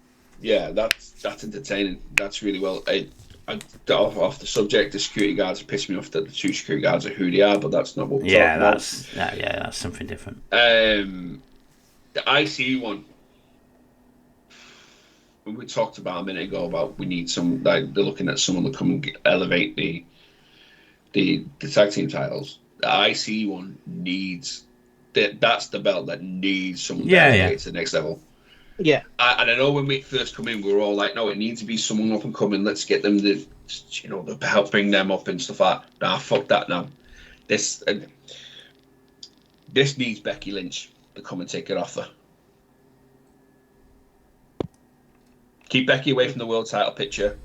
B: that's entertaining. That's really well. Off the subject, the security guards piss me off that the two security guards are who they are, but that's not what we're talking about.
C: That's something different.
B: The IC one, we talked about a minute ago about we need some, like they're looking at someone to come and elevate the tag team titles. The IC one needs that's the belt that needs someone to elevate to the next level.
D: Yeah,
B: and I know when we first come in, we were all like, "No, it needs to be someone up and coming. Let's get them to, help bring them up and stuff like that." Nah, fuck that now. This needs Becky Lynch to come and take it off her. Keep Becky away from the world title picture.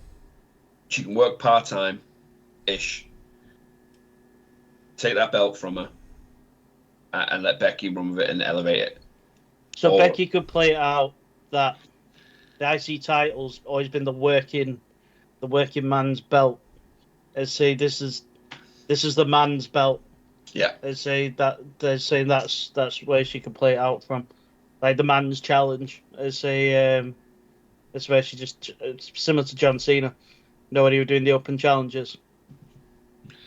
B: She can work part-time ish. Take that belt from her and let Becky run with it and elevate it.
D: So Becky could play it out that the IC title's always been the working man's belt. Let's say this is the man's belt.
B: Yeah.
D: Let's say that they're saying that's where she can play it out from, like the man's challenge. Let's say that's where she just, it's similar to John Cena. When he was doing the open challenges.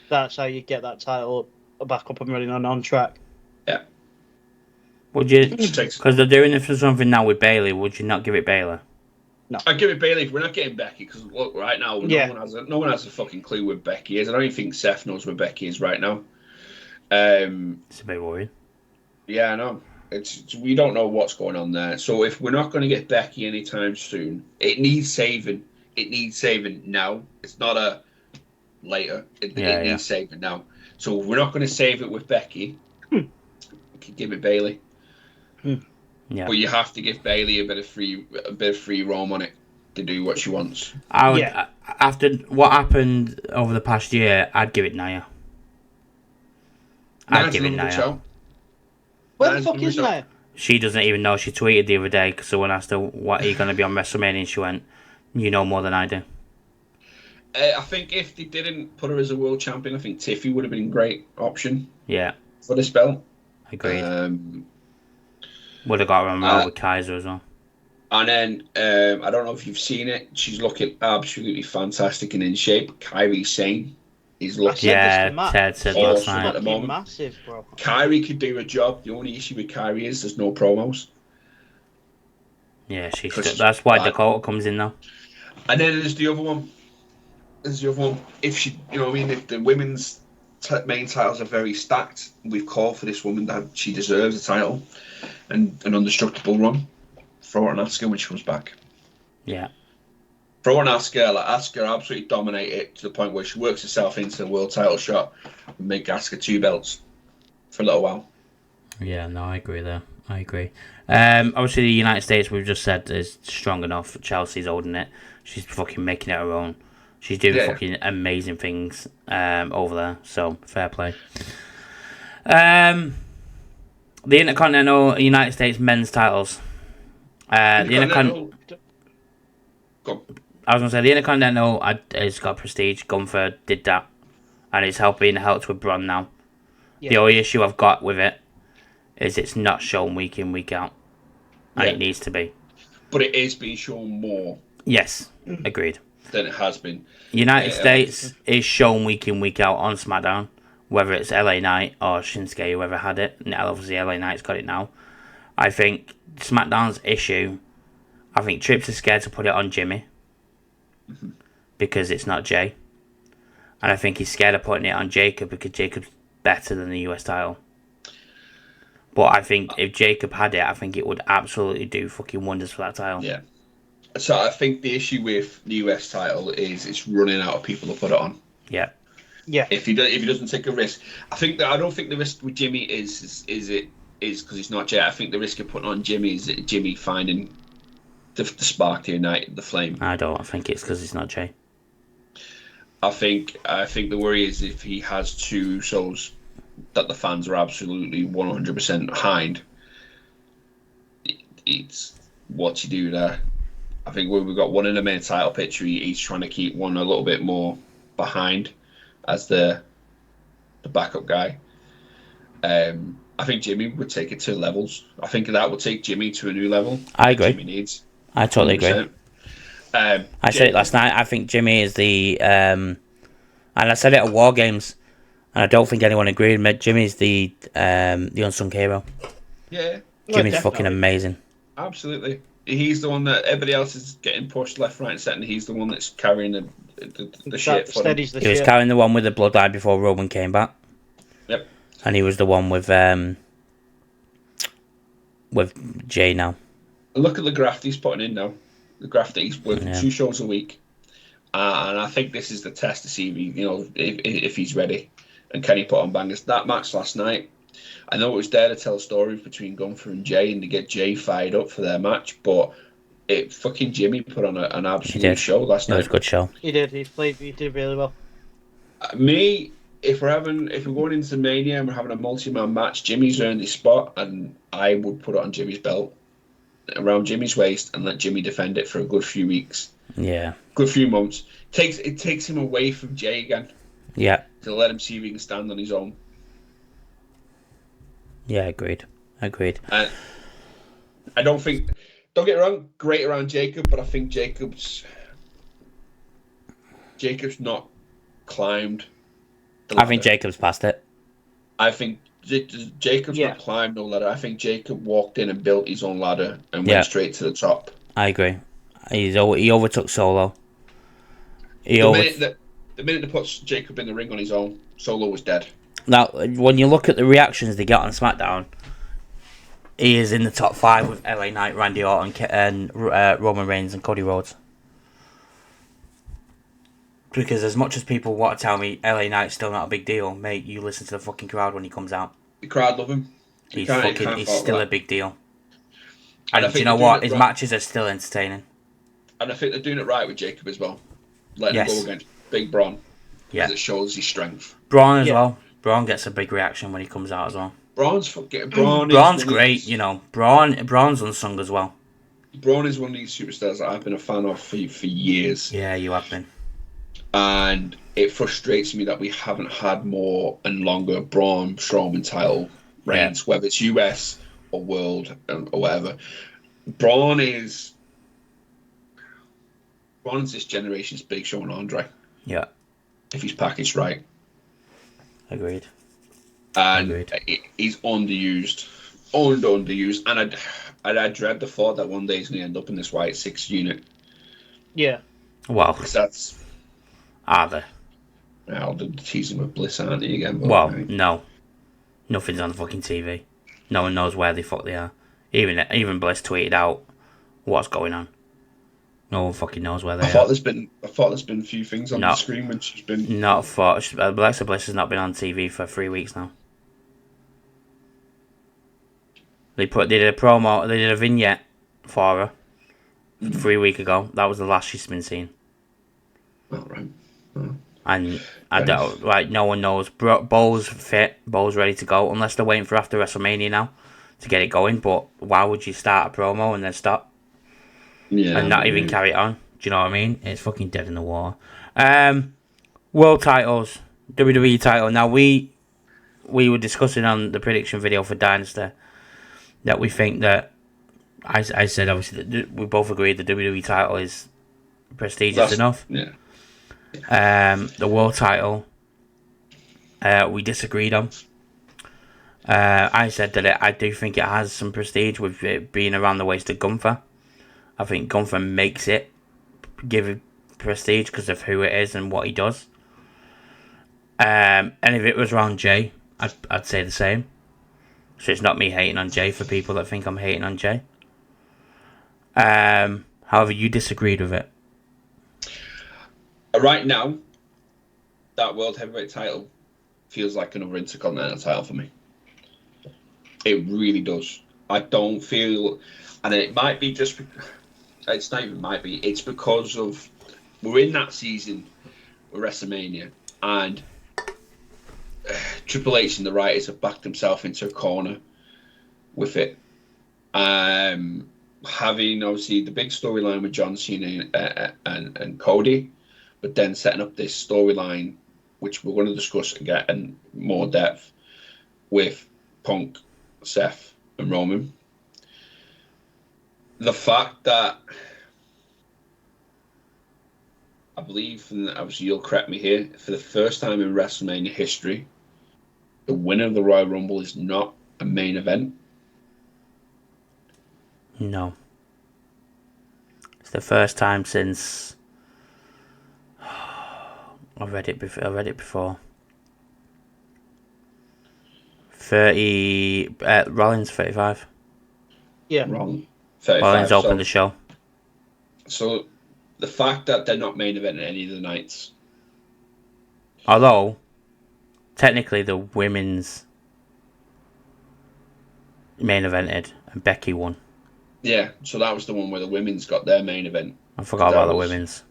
D: That's how you get that title back up and running on track.
B: Yeah.
C: Would you, because they're doing it for something now with Bayley, would you not give it Bayley?
D: No.
B: I'd give it Bayley if we're not getting Becky, because look, right now, no one has a fucking clue where Becky is. I don't even think Seth knows where Becky is right now.
C: It's a bit worrying.
B: Yeah, I know. We don't know what's going on there. So if we're not going to get Becky anytime soon, it needs saving. It needs saving now. It's not a later. It needs saving now. So if we're not going to save it with Becky, we can give it Bayley.
C: Yeah.
B: But you have to give Bayley a bit of free roam on it to do what she wants.
C: After what happened over the past year, I'd give it Nia. I'd give it Nia.
D: Where the fuck is Nia?
C: She doesn't even know. She tweeted the other day because someone asked her, "What are you going to be on WrestleMania?" And she went, "You know more than I do."
B: I think if they didn't put her as a world champion, I think Tiffy would have been a great option.
C: Yeah.
B: For this belt.
C: Agreed. Would have got around with Kaiser as well.
B: And then, I don't know if you've seen it, she's looking absolutely fantastic and in shape. Kairi Sane is looking
C: Ted said last night.
B: At the moment.
D: Massive, bro.
B: Kairi could do a job. The only issue with Kairi is there's no promos.
C: Yeah, that's why Dakota comes in now.
B: And then there's the other one. If she, if the women's main titles are very stacked, we've called for this woman that she deserves a title and an indestructible run. Throw her and ask her when she comes back.
C: Yeah.
B: throw on Asuka, let Asuka absolutely dominate it to the point where she works herself into the world title shot and make Asuka 2 belts for a little while.
C: Yeah, no, I agree there. I agree. Obviously, the United States, we've just said, is strong enough. Chelsea's holding it. She's fucking making it her own. She's doing fucking amazing things over there. So, fair play. The Intercontinental United States men's titles. I was going to say, the Intercontinental has got prestige. Gunther did that. And it's being helped with Braun now. Yeah. The only issue I've got with it is it's not shown week in, week out. And it needs to be.
B: But it is being shown more.
C: Yes, agreed.
B: Than it has been.
C: United States is shown week in, week out on SmackDown. Whether it's LA Knight or Shinsuke, whoever had it. And obviously LA Knight's got it now. I think SmackDown's issue, I think Trips is scared to put it on Jimmy. Mm-hmm. Because it's not Jay. And I think he's scared of putting it on Jacob because Jacob's better than the US title. But I think if Jacob had it, I think it would absolutely do fucking wonders for that title.
B: Yeah. So I think the issue with the US title is it's running out of people to put it on.
C: Yeah.
D: Yeah.
B: If he doesn't take a risk, I don't think the risk with Jimmy is because it's not Jay. I think the risk of putting on Jimmy is Jimmy finding the spark to ignite the flame.
C: I think it's because it's not Jay.
B: I think the worry is if he has 2 shows that the fans are absolutely 100% behind. It's what you do there. I think we've got one in the main title picture. He's trying to keep one a little bit more behind as the backup guy. I think Jimmy would take it to levels. I think that would take Jimmy to a new level.
C: I agree.
B: Jimmy needs.
C: I totally 100%. Agree. I said it last night. I think Jimmy is the, and I said it at War Games, and I don't think anyone agreed. Jimmy's the unsung hero.
B: Yeah,
C: Jimmy's fucking amazing.
B: Absolutely, he's the one that everybody else is getting pushed left, right, and centre. And he's the one that's carrying the shit.
C: He was carrying the one with the bloodline before Roman came back.
B: Yep,
C: and he was the one with Jay now.
B: Look at the graft he's putting in now. The graft that he's working 2 shows a week, and I think this is the test to see if he's ready and can he put on bangers. That match last night, I know it was there to tell stories between Gunther and Jay and to get Jay fired up for their match, but fucking Jimmy put on an absolute show last night.
C: It was a good show.
D: He did. He did really well.
B: If we're going into Mania and we're having a multi-man match, Jimmy's earned his spot, and I would put it on Jimmy's belt, around Jimmy's waist, and let Jimmy defend it for a good few weeks.
C: Yeah.
B: Good few months. It takes him away from Jay again.
C: Yeah.
B: To let him see if he can stand on his own.
C: Yeah, agreed.
B: I don't get me wrong, great around Jacob, but I think Jacob's not climbed the ladder.
C: I think Jacob's past it.
B: I think Jacob's not climbed no ladder. I think Jacob walked in and built his own ladder and went straight to the top.
C: I agree. He overtook Solo.
B: The minute they put Jacob in the ring on his own, Solo was dead.
C: Now, when you look at the reactions they get on SmackDown, he is in the top 5 with LA Knight, Randy Orton, and Roman Reigns and Cody Rhodes. Because as much as people want to tell me LA Knight's still not a big deal, mate, you listen to the fucking crowd when he comes out.
B: The crowd love him.
C: He's still a big deal. And you know what? His matches are still entertaining.
B: And I think they're doing it right with Jacob as well. Letting him go against Big Braun.
C: Yeah.
B: Because it shows his strength.
C: Braun as well. Braun gets a big reaction when he comes out as well.
B: Braun's
C: great, Braun's unsung as well.
B: Braun is one of these superstars that I've been a fan of for years.
C: Yeah, you have been.
B: And it frustrates me that we haven't had more and longer Braun Strowman title reigns, whether it's US or World or whatever. Braun's this generation's Big Show and Andre.
C: Yeah.
B: If he's packaged right.
C: Agreed.
B: And he's underused. And I dread the thought that one day he's going to end up in this White 6 unit.
D: Yeah.
C: Well.
B: That's...
C: Are they?
B: Well, they're teasing with Bliss, aren't they, again?
C: No. Nothing's on fucking TV. No one knows where the fuck they are. Even Bliss tweeted out what's going on. No one fucking knows where they
B: I
C: are.
B: thought there's been a few things on
C: No.
B: the screen when she's been.
C: Not for Alexa Bliss has not been on TV for 3 weeks now. They did a promo. They did a vignette for her 3 weeks ago. That was the last she's been seen.
B: Oh, right. Oh.
C: And I don't like. No one knows. Bo's fit. Bo's ready to go. Unless they're waiting for after WrestleMania now to get it going. But why would you start a promo and then stop
B: Yeah,
C: and not even carry it on? Do you know what I mean? It's fucking dead in the water. World titles, WWE title. Now we were discussing on the prediction video for Dynasty that we think that I said obviously that we both agreed the WWE title is prestigious enough.
B: Yeah.
C: The world title, we disagreed on. I said that I do think it has some prestige with it being around the waist of Gunther. I think Gunther makes it give it prestige because of who it is and what he does. And if it was around Jay, I'd say the same. So it's not me hating on Jay for people that think I'm hating on Jay. However, you disagreed with it.
B: Right now, that World Heavyweight title feels like another Intercontinental title for me. It really does. I don't feel, and it might be just, it's not even might be, it's because of, we're in that season with WrestleMania, and Triple H and the writers have backed himself into a corner with it. Having obviously the big storyline with John Cena and Cody, but then setting up this storyline, which we're going to discuss again in more depth, with Punk, Seth, and Roman. The fact that I believe, and obviously you'll correct me here, for the first time in WrestleMania history, the winner of the Royal Rumble is not a main event.
C: No. It's the first time since I read it before. 30 Rollins 35.
D: Yeah.
B: Wrong. 35.
C: Rollins opened the show.
B: So the fact that they're not main event any of the nights.
C: Although technically the women's main evented and Becky won.
B: Yeah, so that was the one where the women's got their main event.
C: I forgot about the women's.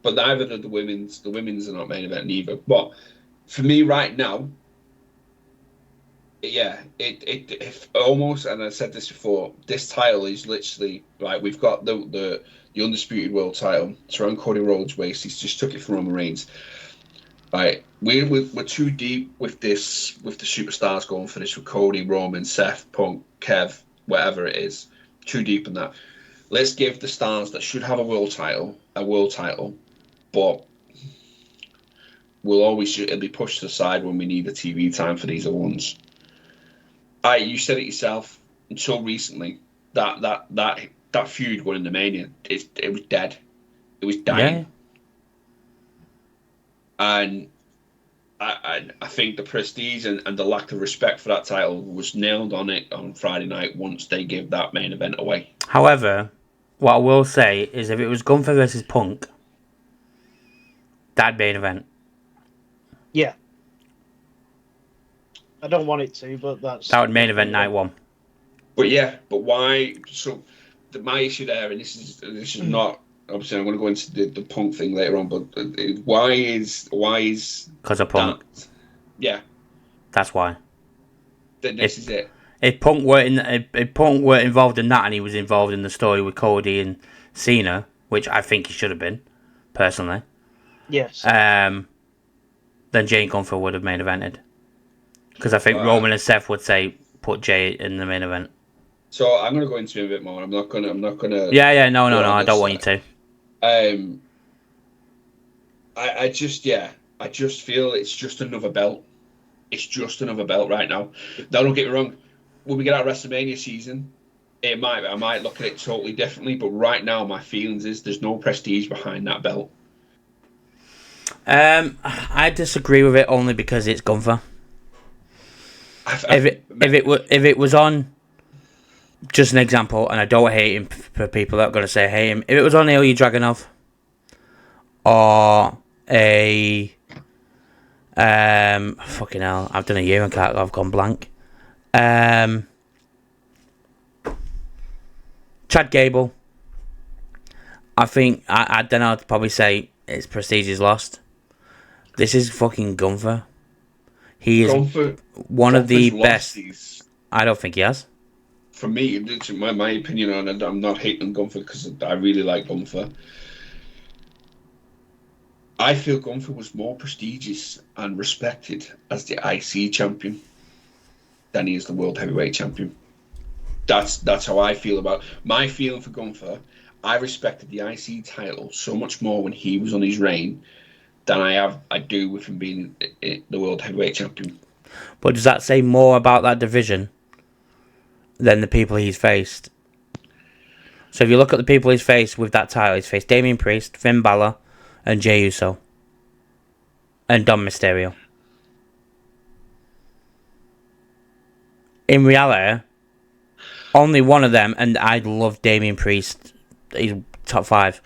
B: But neither of the women's are not main event either. But for me right now, yeah, it almost, and I said this before, this title is literally like we've got the undisputed world title. It's around Cody Rhodes' waist. He's just took it from Roman Reigns. Right, we're too deep with this, with the superstars going for this with Cody, Roman, Seth, Punk, Kev, whatever it is. Too deep in that. Let's give the stars that should have a world title, but it'll be pushed aside when we need the TV time for these other ones. You said it yourself. Until recently, that feud going in the Mania, it was dead. It was dying.
C: Yeah.
B: And I think the prestige and the lack of respect for that title was nailed on it on Friday night once they gave that main event away.
C: However, what I will say is if it was Gunther versus Punk, that'd be an event.
D: Yeah. I don't want it to, but
C: that would main event night one.
B: But why? So my issue there, and this is not. Obviously, I'm going to go into the Punk thing later on, but why is
C: because of Punk?
B: Yeah,
C: that's why.
B: This is it.
C: If Punk weren't involved in that, and he was involved in the story with Cody and Cena, which I think he should have been, personally.
D: Yes.
C: Then Jay and Gunther would have main evented, because I think Roman and Seth would say put Jay in the main event.
B: So I'm going to go into it a bit more. I'm not gonna.
C: Yeah. No. I don't want you to.
B: I just feel it's just another belt. It's just another belt right now. Now, don't get me wrong. When we get out WrestleMania season, I might look at it totally differently. But right now, my feelings is there's no prestige behind that belt.
C: I disagree with it only because it's Gunther. If it was on just an example, and I don't hate him for people that are going to say hate him. If it was on Ilya Dragunov or a fucking hell, I've done a year and I've gone blank. Chad Gable. I think then I'd probably say its prestige is lost. This is fucking Gunther. He is one of the best. I don't think he has.
B: For me, it's my opinion on it. I'm not hating Gunther because I really like Gunther. I feel Gunther was more prestigious and respected as the IC champion than he is the World Heavyweight champion. That's how I feel about my feeling for Gunther. I respected the IC title so much more when he was on his reign than I do with him being the World Heavyweight champion.
C: But does that say more about that division than the people he's faced? So if you look at the people he's faced with that title, he's faced Damian Priest, Finn Balor, and Jey Uso, and Dom Mysterio. In reality, only one of them, and I love Damian Priest, he's top 5.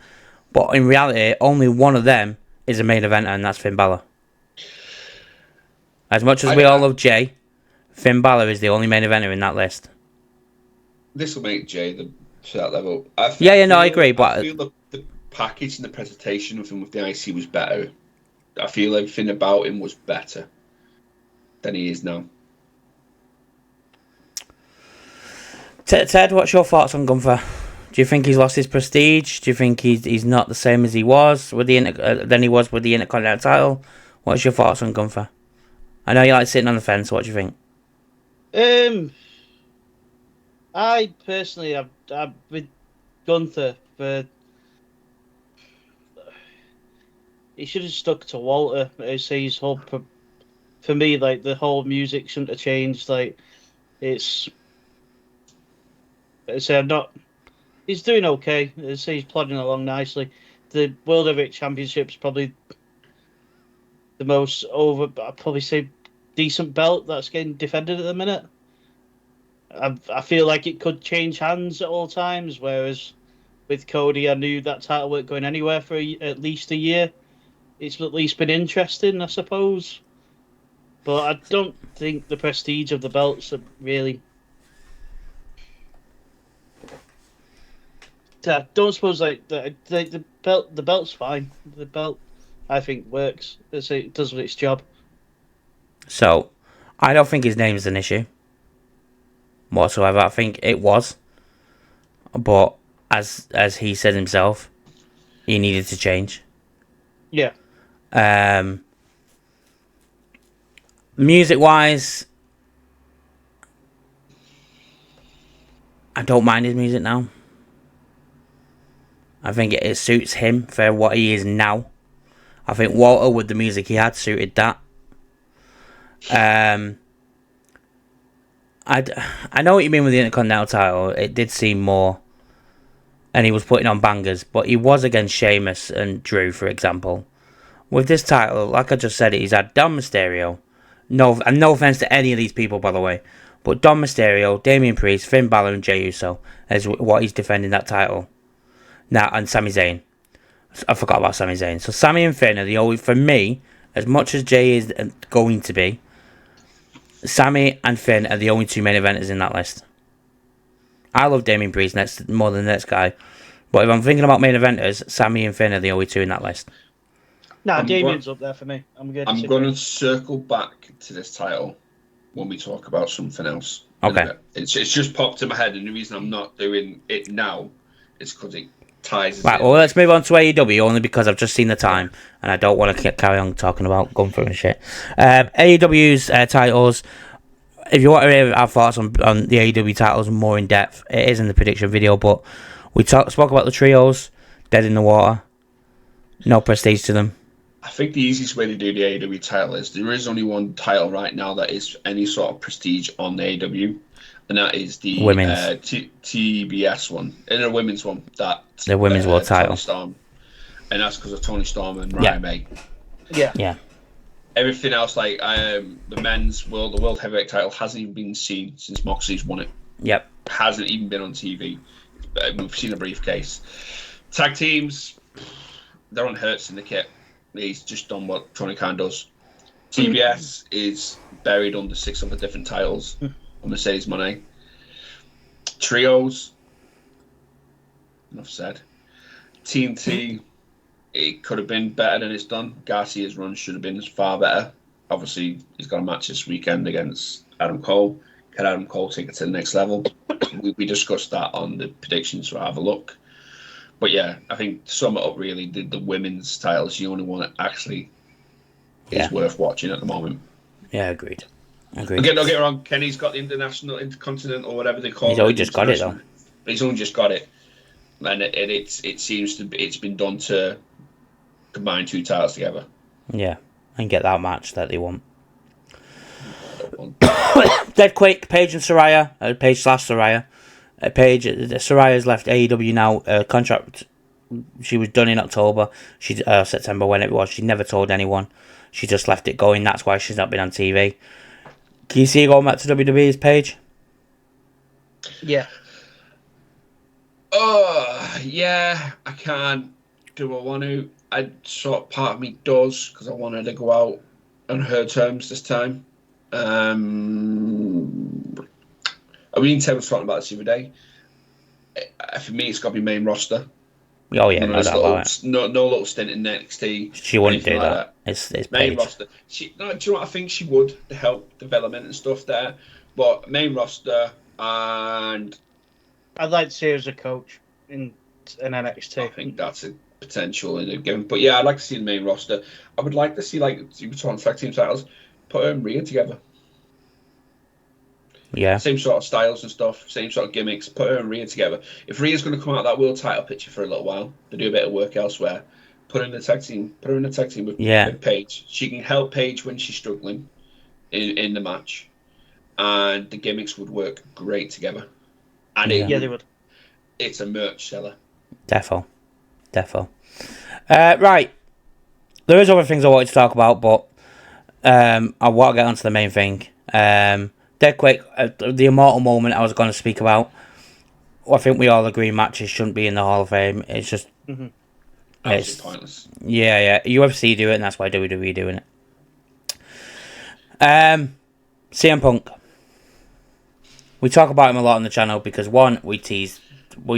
C: But in reality, only one of them is a main eventer, and that's Finn Balor. As much as we all love Jey, Finn Balor is the only main eventer in that list.
B: This will make Jey to that level.
C: I agree. But
B: I feel the package and the presentation of him with the IC was better. I feel everything about him was better than he is now.
C: Ted, what's your thoughts on Gunther? Do you think he's lost his prestige? Do you think he's not the same as he was with the than he was with the Intercontinental title? What's your thoughts on Gunther? I know you like sitting on the fence. What do you think?
D: I personally have with Gunther, but he should have stuck to Walter. I say his whole for me, like the whole music shouldn't have changed. Like it's. I say I'm not. He's doing okay. I say he's plodding along nicely. The World Heavyweight Championship's probably the most I'd probably say decent belt that's getting defended at the minute. I feel like it could change hands at all times, whereas with Cody, I knew that title weren't going anywhere for at least a year. It's at least been interesting, I suppose. But I don't think the prestige of the belts are really... I don't suppose the belt's fine. The belt, I think, works. It does its job.
C: So, I don't think his name is an issue whatsoever. I think it was, but as he said himself, he needed to change.
D: Yeah.
C: Music wise, I don't mind his music now. I think it suits him for what he is now. I think Walter, with the music he had, suited that. I know what you mean with the Intercontinental title. It did seem more, and he was putting on bangers, but he was against Sheamus and Drew, for example. With this title, like I just said, he's had Dom Mysterio. No offense to any of these people, by the way, but Dom Mysterio, Damian Priest, Finn Balor, and Jey Uso is what he's defending that title. Now, and Sami Zayn. I forgot about Sami Zayn. So Sami and Finn are the only, for me, as much as Jey is going to be, Sami and Finn are the only two main eventers in that list. I love Damian Priest more than the next guy. But if I'm thinking about main eventers, Sami and Finn are the only two in that list.
D: No, Damian's up there for me. I'm
B: going to circle back to this title when we talk about something else.
C: Okay.
B: It's just popped in my head, and the reason I'm not doing it now is because it ties.
C: Right, well, let's move on to AEW, only because I've just seen the time, and I don't want to carry on talking about Gunther and shit. AEW's titles, if you want to hear our thoughts on the AEW titles more in depth, it is in the prediction video, but we spoke about the trios, dead in the water, no prestige to them.
B: I think the easiest way to do the AEW title is there is only one title right now that is any sort of prestige on the AEW, and that is the
C: women's
B: TBS one, and a women's one. That
C: the women's world title,
B: Storm, and that's because of Tony Storm and Ryan May.
C: Yeah.
B: Everything else, like the World Heavyweight title, hasn't even been seen since Moxley's won it.
C: Yep.
B: Hasn't even been on TV. We've seen a briefcase. Tag teams, they're on Hurt Syndicate. He's just done what Tony Khan does. TBS is buried under 6 other different titles on Mercedes Moné. Trios, enough said. TNT, it could have been better than it's done. Garcia's run should have been far better. Obviously, he's got a match this weekend against Adam Cole. Can Adam Cole take it to the next level? We discussed that on the predictions, so have a look. But yeah, I think to sum it up, really, the women's title is the only one that actually is worth watching at the moment.
C: Yeah, agreed.
B: Again, don't get me wrong, Kenny's got the international, intercontinental, or whatever they call it.
C: He's only just got it, though.
B: But he's only just got it. And it seems to be, it's been done to combine 2 titles together.
C: Yeah, and get that match that they want. Dead quick, Paige and Saraya. Paige/Saraya. Saraya's left AEW now. Contract. She was done in October. September when it was. She never told anyone. She just left it going. That's why she's not been on TV. Can you see her going back to WWE's Paige?
D: Yeah.
B: Oh, yeah, I can. Do I want to? Part of me does, because I wanted to go out on her terms this time. I mean, Ted was talking about this the other day. For me, it's got to be main roster.
C: Oh yeah, no doubt about it.
B: No little stint in NXT.
C: She wouldn't do that. It's
B: main
C: Paige.
B: roster. Do you know what I think she would to help development and stuff there? But main roster, and
D: I'd like to see her as a coach in NXT.
B: I think that's a potential in a game. But yeah, I'd like to see the main roster. I would like to see, like you were talking tag team titles, put her and Rhea together.
C: Yeah.
B: Same sort of styles and stuff, same sort of gimmicks. Put her and Rhea together. If Rhea's going to come out of that world title picture for a little while, to do a bit of work elsewhere, put her in the tag team. Put her in the tag team with Paige. She can help Paige when she's struggling in the match, and the gimmicks would work great together. And
D: they would.
B: It's a merch seller.
C: Defo. Right. There is other things I wanted to talk about, but I want to get onto the main thing. Dead quick, the immortal moment I was going to speak about. I think we all agree matches shouldn't be in the Hall of Fame. It's just...
B: It's pointless.
C: Yeah. UFC do it, and that's why WWE doing it. CM Punk. We talk about him a lot on the channel because, one, we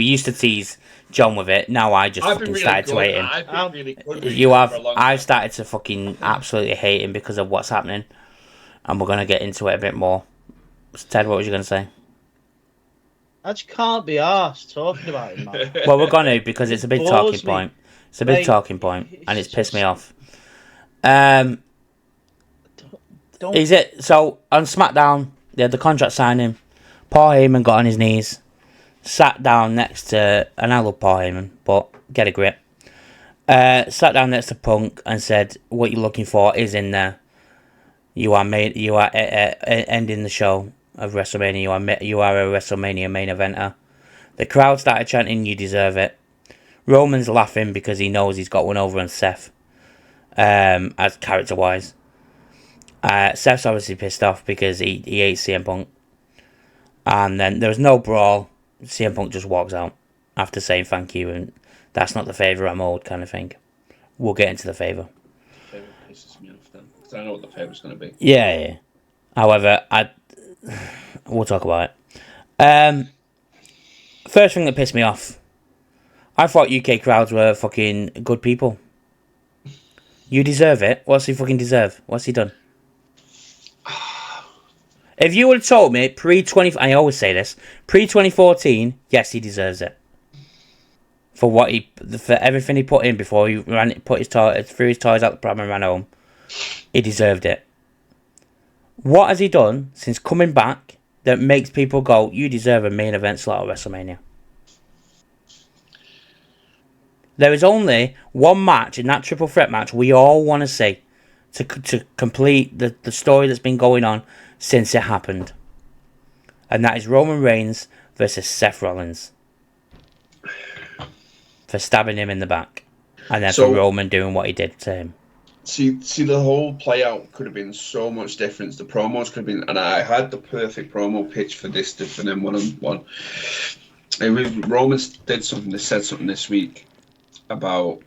C: used to tease John with it. Now I just fucking started to hate him.
B: I've been really good
C: you have. I've started to fucking absolutely hate him because of what's happening. And we're going to get into it a bit more. Ted, what was you going to say?
D: I just can't be arsed talking about him, man.
C: Well, we're going to, because it's a big talking point. It's a big talking point, and it's pissed me off. Is it so on SmackDown? They had the contract signing. Paul Heyman got on his knees, sat down next to, and I love Paul Heyman, but get a grip. Sat down next to Punk and said, "What you're looking for is in there. You are ending the show of WrestleMania. You are a WrestleMania main eventer." The crowd started chanting, "You deserve it." Roman's laughing because he knows he's got one over on Seth, as character-wise. Seth's obviously pissed off because he hates CM Punk. And then there was no brawl. CM Punk just walks out after saying thank you, and that's not the favour I'm owed kind of thing. We'll get into the favour.
B: The favour pisses me off then, because I know what the favour's going to be.
C: Yeah. However, we'll talk about it. First thing that pissed me off, I thought UK crowds were fucking good people. You deserve it. What's he fucking deserve? What's he done? If you would have told me pre-20... I always say this. Pre-2014, yes, he deserves it. For everything he put in before he threw his toys out the pram and ran home. He deserved it. What has he done since coming back that makes people go, you deserve a main event slot at WrestleMania? There is only one match in that triple threat match we all want to see to complete the story that's been going on since it happened. And that is Roman Reigns versus Seth Rollins. For stabbing him in the back. And then for Roman doing what he did to him.
B: See, the whole play out could have been so much different. The promos could have been, and I had the perfect promo pitch for this for them one-on-one. Roman did something. They said something this week about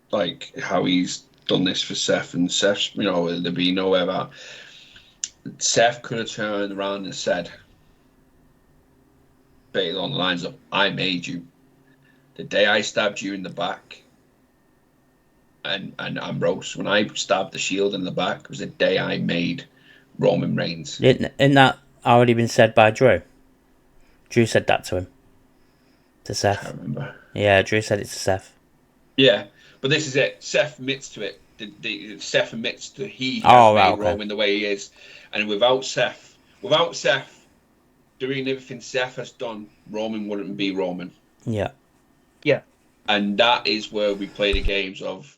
B: like how he's done this for Seth, and Seth, there'd be nowhere about. Seth could have turned around and said, based on the lines of, "I made you. The day I stabbed you in the back." And Ambrose, when I stabbed the Shield in the back, was the day I made Roman Reigns.
C: Isn't that already been said by Drew? Drew said that to him. To Seth.
B: I can't remember.
C: Yeah, Drew said it to Seth.
B: Yeah, but this is it. Seth admits to it. Seth admits to he has made Roman the way he is. And without Seth doing everything Seth has done, Roman wouldn't be Roman.
C: Yeah.
D: Yeah.
B: And that is where we play the games of.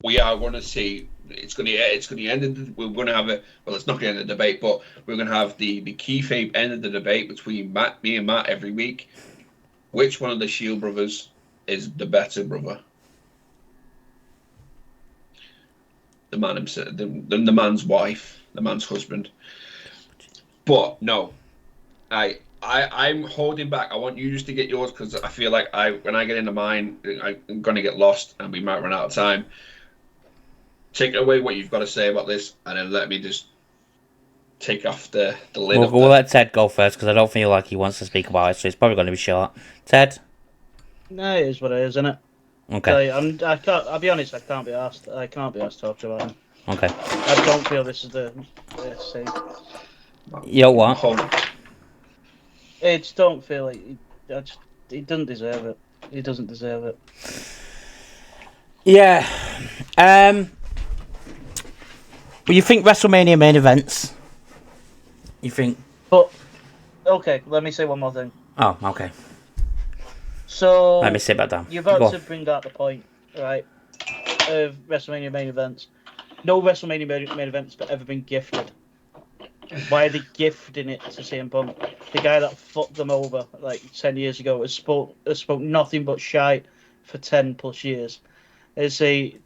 B: We are going to see. It's going to end. We're going to have it's not going to end the debate, but we're going to have the kayfabe end of the debate between me and Matt every week. Which one of the Shield brothers is the better brother? The man himself, the man's wife, the man's husband. But no, I'm holding back. I want you just to get yours because I feel like when I get into mine, I'm going to get lost and we might run out of time. Take away what you've got to say about this, and then let me just take off the lid.
C: We'll let Ted go first because I don't feel like he wants to speak about it, so it's probably going to be short. Ted?
D: No, it is what it is, isn't it?
C: Okay.
D: I'll be honest. I can't be asked talking about him.
C: Okay.
D: I don't feel this is the same.
C: Yo, what?
D: I just don't feel like he doesn't deserve it. He doesn't deserve it.
C: Yeah. But you think WrestleMania main events? You think?
D: But okay, let me say one more thing.
C: Oh, okay.
D: So
C: let me sit back down.
D: You're about to bring out the point, right? Of WrestleMania main events. No WrestleMania main events have ever been gifted. Why are they gifting it to CM Punk? The guy that fucked them over like 10 years ago has spoke nothing but shite for 10 plus years. Toxic.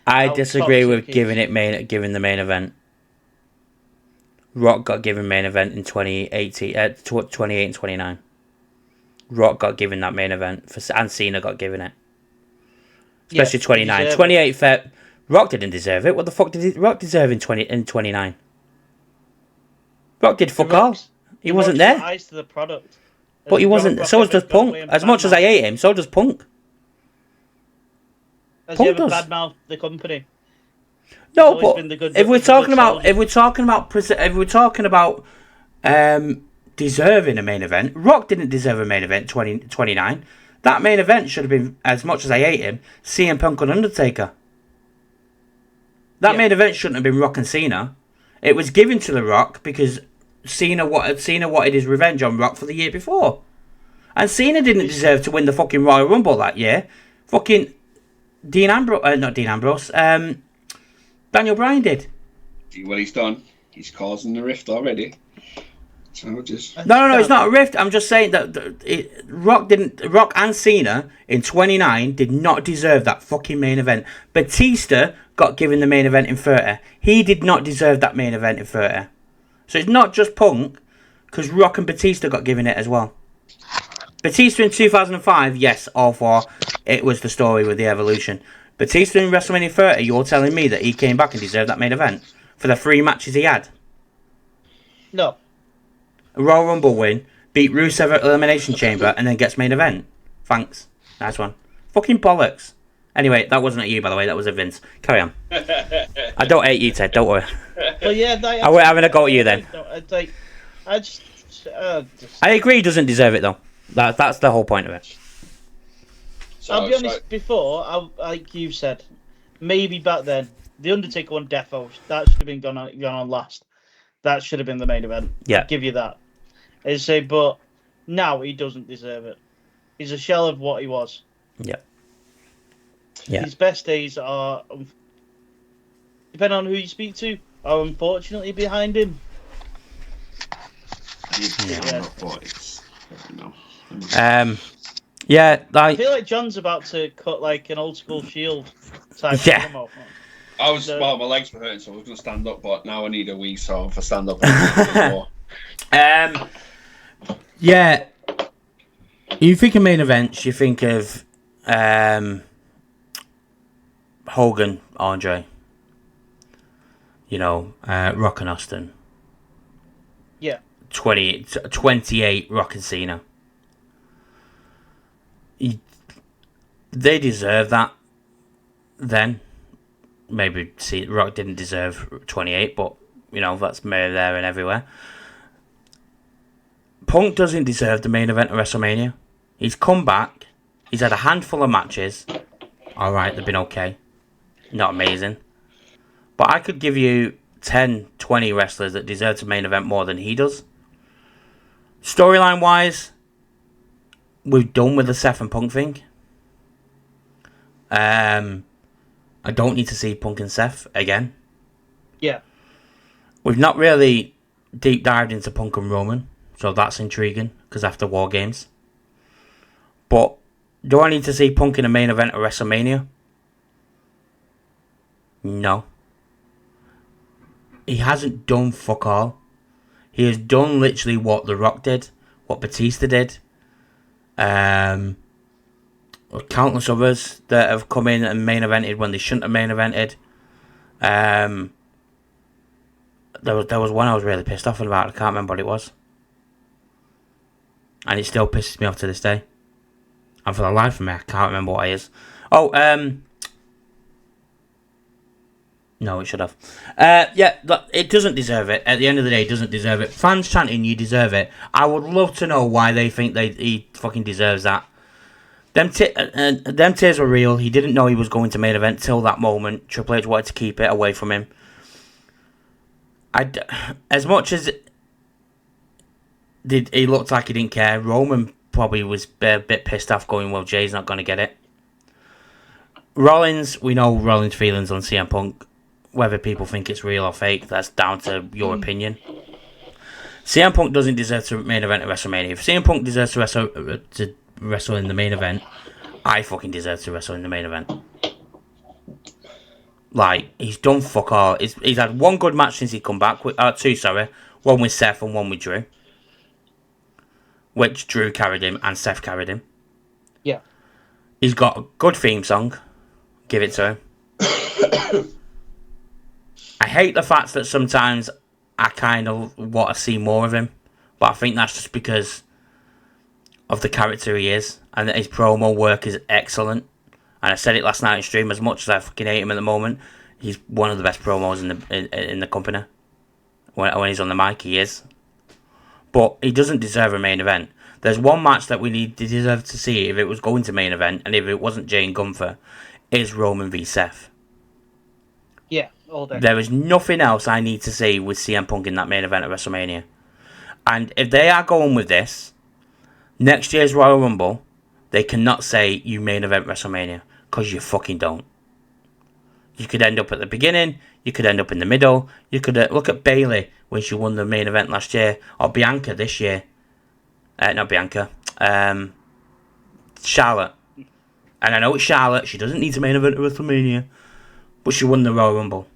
C: I disagree with giving the main event. Rock got given main event in 2018, 28 and 29. Rock got given that main event and Cena got given it. Especially 29. 28 Feb. Rock didn't deserve it. What the fuck did Rock deserve in 29? Rock did fuck all. He wasn't there.
D: Eyes to the product.
C: But he wasn't. So does Punk. As much as I hate him, so does Punk.
D: Has he ever badmouthed the company?
C: No, but if we're talking about deserving a main event, Rock didn't deserve a main event 29. That main event should have been, as much as I hate him, CM Punk and Undertaker. That main event shouldn't have been Rock and Cena. It was given to The Rock because Cena wanted his revenge on Rock for the year before. And Cena didn't deserve to win the fucking Royal Rumble that year. Fucking Daniel Bryan did.
B: See what he's done? He's causing the rift already. So
C: No, it's not a rift. I'm just saying that Rock and Cena in 29 did not deserve that fucking main event. Batista got given the main event in 30. He did not deserve that main event in 30. So it's not just Punk, because Rock and Batista got given it as well. Batista in 2005, yes, all for it was the story with the Evolution. Batista in WrestleMania 30, you're telling me that he came back and deserved that main event for the 3 matches he had?
D: No.
C: A Royal Rumble win, beat Rusev at Elimination Chamber, and then gets main event. Thanks. Nice one. Fucking bollocks. Anyway, that wasn't at you, by the way. That was at Vince. Carry on. I don't hate you, Ted. Don't worry.
D: But yeah,
C: I'm having a go at you then.
D: I
C: agree he doesn't deserve it, though. That's the whole point of it.
D: So, I'll be honest, before, like you said, maybe back then, the Undertaker won Defo. That should have been gone on last. That should have been the main event.
C: Yeah.
D: I'll give you that. But now he doesn't deserve it. He's a shell of what he was.
C: Yeah. Yeah.
D: His best days are, depending on who you speak to, are unfortunately behind him.
C: Yeah,
D: I
C: like
D: feel like John's about to cut like an old school Shield type
C: Yeah.
D: promo.
B: Well, my legs were hurting, so I was going to stand up, but now I need a wee, so if I stand up, I'll do more.
C: Yeah. You think of main events, you think of Hogan, Andre, Rock and Austin.
D: Yeah.
C: 28 Rock and Cena. They deserve that then. Maybe Rock didn't deserve 28, but, that's maybe there and everywhere. Punk doesn't deserve the main event of WrestleMania. He's come back. He's had a handful of matches. Alright, they've been okay. Not amazing. But I could give you 10, 20 wrestlers that deserve to main event more than he does. Storyline wise, we're done with the Seth and Punk thing. I don't need to see Punk and Seth again.
D: Yeah.
C: We've not really deep dived into Punk and Roman, so that's intriguing, because after War Games. But do I need to see Punk in a main event at WrestleMania? No. He hasn't done fuck all. He has done literally what The Rock did, what Batista did. Countless others that have come in and main evented when they shouldn't have main evented. There was one I was really pissed off about. I can't remember what it was, and it still pisses me off to this day. And for the life of me, I can't remember what it is. Oh, no, it should have. Yeah, it doesn't deserve it. At the end of the day, it doesn't deserve it. Fans chanting, "You deserve it." I would love to know why they think he fucking deserves that. Them tears were real. He didn't know he was going to main event till that moment. Triple H wanted to keep it away from him. As much as he looked like he didn't care, Roman probably was a bit pissed off, going, "Well, Jay's not going to get it." Rollins, we know Rollins' feelings on CM Punk. Whether people think it's real or fake, that's down to your opinion. CM Punk doesn't deserve to main event at WrestleMania. If CM Punk deserves to wrestle in the main event, I fucking deserve to wrestle in the main event. Like, he's done fuck all. He's had one good match since he come back. Two, sorry. One with Seth and one with Drew. Which Drew carried him and Seth carried him.
D: Yeah.
C: He's got a good theme song. Give it to him. I hate the fact that sometimes I kind of want to see more of him. But I think that's just because of the character he is. And that his promo work is excellent. And I said it last night in stream, as much as I fucking hate him at the moment, he's one of the best promos in the company. When he's on the mic, he is. But he doesn't deserve a main event. There's one match that we deserve to see if it was going to main event, and if it wasn't Jay and Gunther, is Roman v Seth.
D: Yeah, all day.
C: There is nothing else I need to see with CM Punk in that main event at WrestleMania. And if they are going with this, next year's Royal Rumble, they cannot say you main event WrestleMania, because you fucking don't. You could end up at the beginning, you could end up in the middle, you could look at Bayley when she won the main event last year, or Bianca this year. Not Bianca, Charlotte. And I know it's Charlotte, she doesn't need to main event at WrestleMania, but she won the Royal Rumble.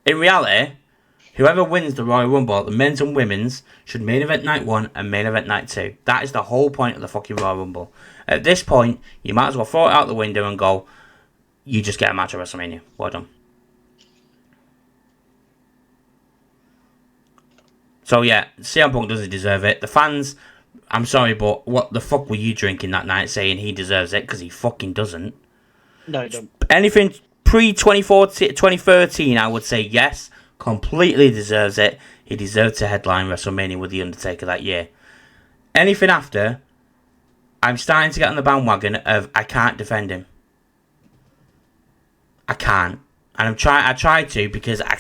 C: In reality, whoever wins the Royal Rumble, the men's and women's, should main event night 1 and main event night 2. That is the whole point of the fucking Royal Rumble. At this point, you might as well throw it out the window and go, you just get a match at WrestleMania. Well done. So yeah, CM Punk doesn't deserve it. The fans, I'm sorry, but what the fuck were you drinking that night saying he deserves it? Because he fucking doesn't.
D: No, he don't.
C: Anything pre-2013, I would say yes. Completely deserves it. He deserved to headline WrestleMania with The Undertaker that year. Anything after, I'm starting to get on the bandwagon of I can't defend him. I can't. And I try to, because I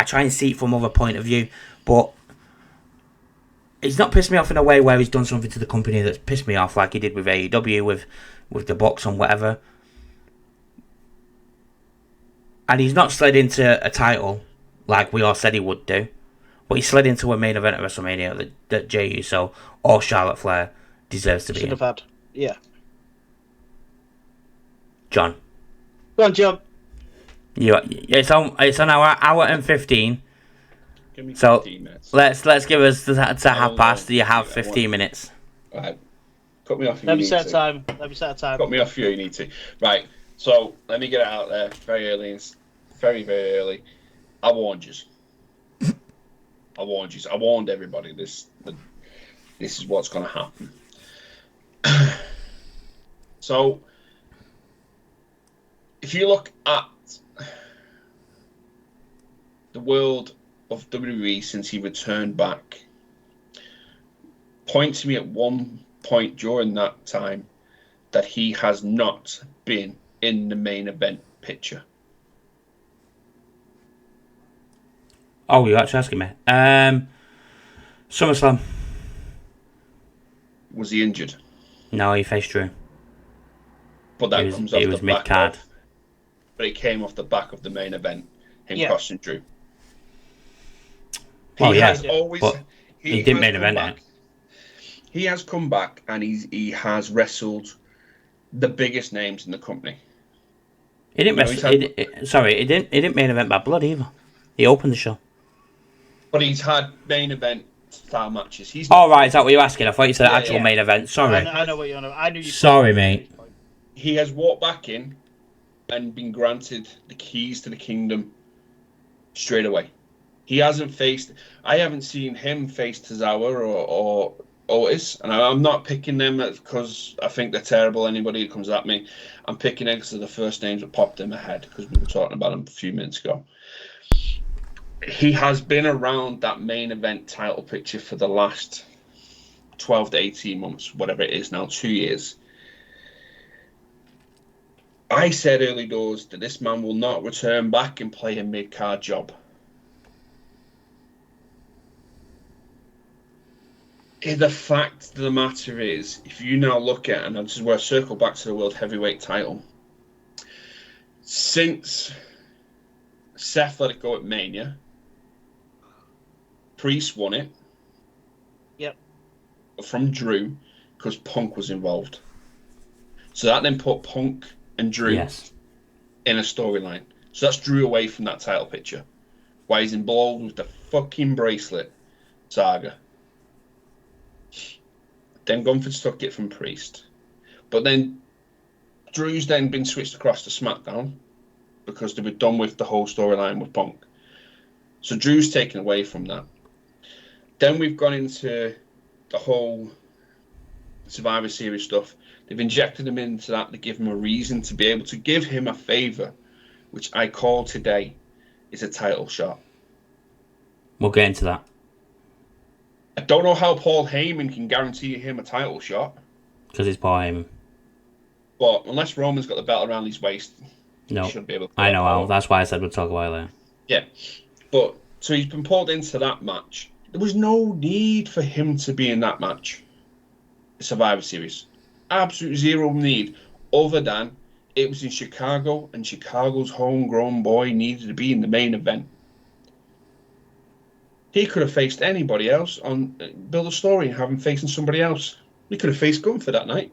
C: try and see it from other point of view, but he's not pissed me off in a way where he's done something to the company that's pissed me off, like he did with AEW, with the Bucks and whatever. And he's not slid into a title like we all said he would do, but he slid into a main event at WrestleMania that Jey Uso or Charlotte Flair deserves to be in.
D: Should have had. Yeah.
C: John.
D: Go on, John.
C: It's on hour and 15.
B: Give me
C: So
B: 15 minutes.
C: let's give us to
B: I
C: half
B: don't
C: past.
B: know.
C: You have
B: I
C: 15
B: want-
C: minutes.
B: Right. Cut me off if
D: Let
B: you
D: me
B: need
D: set a
B: to.
D: time. Let me set a time.
B: Cut me off if you need to. Right. So let me get it out there very early. It's very, very early. I warned you. I warned you. I warned everybody. This is what's going to happen. So, if you look at the world of WWE since he returned back, point to me at one point during that time that he has not been in the main event picture.
C: Oh, you're actually asking me. SummerSlam.
B: Was he injured?
C: No, he faced Drew.
B: But that comes off
C: He
B: the
C: was
B: back
C: mid-card.
B: of. But it came off the back of the main event. Him
D: Yeah.
B: crossing Drew.
C: Well,
B: He
C: yeah,
B: has always.
C: but he didn't
B: has
C: main
B: come
C: event
B: back.
C: it.
B: He has come back and he has wrestled the biggest names in the company.
C: He didn't
B: You know,
C: wrestle.
B: he's had-
C: Sorry, he didn't main event Bad Blood either. He opened the show.
B: But he's had main event style matches. He's
C: Oh, right, is that what you're asking? I thought you said
B: Yeah,
C: actual
B: yeah.
C: main event. Sorry.
D: I know what you're on. I knew you.
C: Sorry, mate.
B: he has walked back in and been granted the keys to the kingdom straight away. He hasn't faced. I haven't seen him face Tozawa or Otis, and I'm not picking them because I think they're terrible. Anybody who comes at me, I'm picking them because they're the first names that popped in my head because we were talking about them a few minutes ago. He has been around that main event title picture for the last 12 to 18 months, whatever it is now, 2 years. I said early doors that this man will not return back and play a mid-card job. The fact of the matter is, if you now look at, and this is where I circle back to the World Heavyweight title, since Seth let it go at Mania, Priest won it.
D: Yep.
B: From Drew, because Punk was involved. So that then put Punk and Drew
C: Yes.
B: in a storyline. So that's Drew away from that title picture. Why he's involved with the fucking bracelet saga. Then Gunther took it from Priest. But then Drew's then been switched across to SmackDown because they were done with the whole storyline with Punk. So Drew's taken away from that. Then we've gone into the whole Survivor Series stuff. They've injected him into that to give him a reason to be able to give him a favour, which I call today is a title shot.
C: We'll get into that.
B: I don't know how Paul Heyman can guarantee him a title shot,
C: Because it's Paul Heyman.
B: but unless Roman's got the belt around his waist,
C: No.
B: he should be able to.
C: I know how. That's why I said we'll talk about it later.
B: Yeah, but so he's been pulled into that match. There was no need for him to be in that match. The Survivor Series. Absolute zero need, other than it was in Chicago and Chicago's homegrown boy needed to be in the main event. He could have faced anybody else on build a story and have him facing somebody else. He could have faced Gunther that night.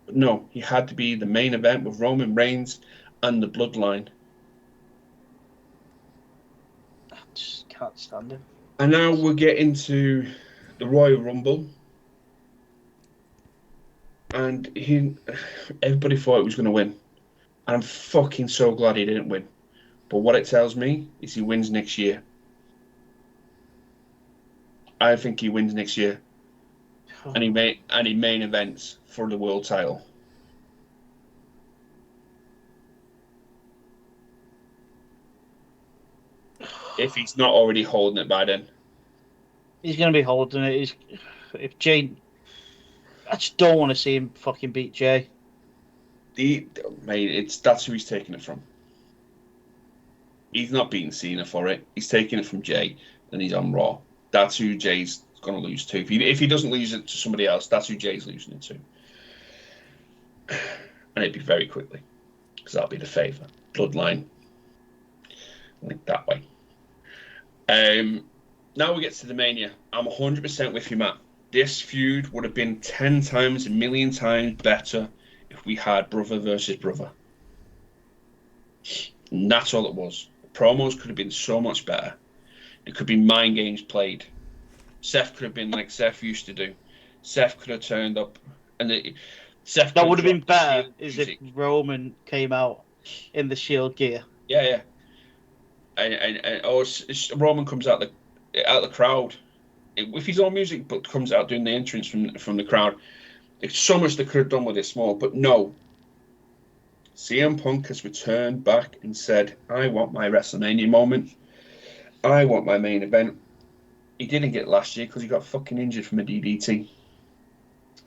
B: But no, he had to be the main event with Roman Reigns and the Bloodline.
D: I just can't stand him.
B: And now we'll get into the Royal Rumble. And everybody thought he was going to win. And I'm fucking so glad he didn't win. But what it tells me is he wins next year. I think he wins next year. And he main events for the world title. If he's not already holding it by then.
D: He's going to be holding it. If Jay... I just don't want to see him fucking beat Jay.
B: That's who he's taking it from. He's not beating Cena for it. He's taking it from Jay, and he's on Raw. That's who Jay's going to lose to. If he doesn't lose it to somebody else, that's who Jay's losing it to. And it'd be very quickly, because that'll be the favour. Bloodline. Like that way. Now we get to the Mania. I'm 100% with you, Matt. This feud would have been 10 times, a million times better if we had brother versus brother. And that's all it was. The promos could have been so much better. It could be mind games played. Seth could have been like Seth used to do. Seth could have turned up, and Seth.
D: That would have been better is if Roman came out in the Shield gear.
B: Yeah. And Roman comes out the crowd with his own music, but comes out doing the entrance from the crowd. It's so much they could have done with it small, but no. CM Punk has returned back and said, "I want my WrestleMania moment. I want my main event." He didn't get it last year because he got fucking injured from a DDT.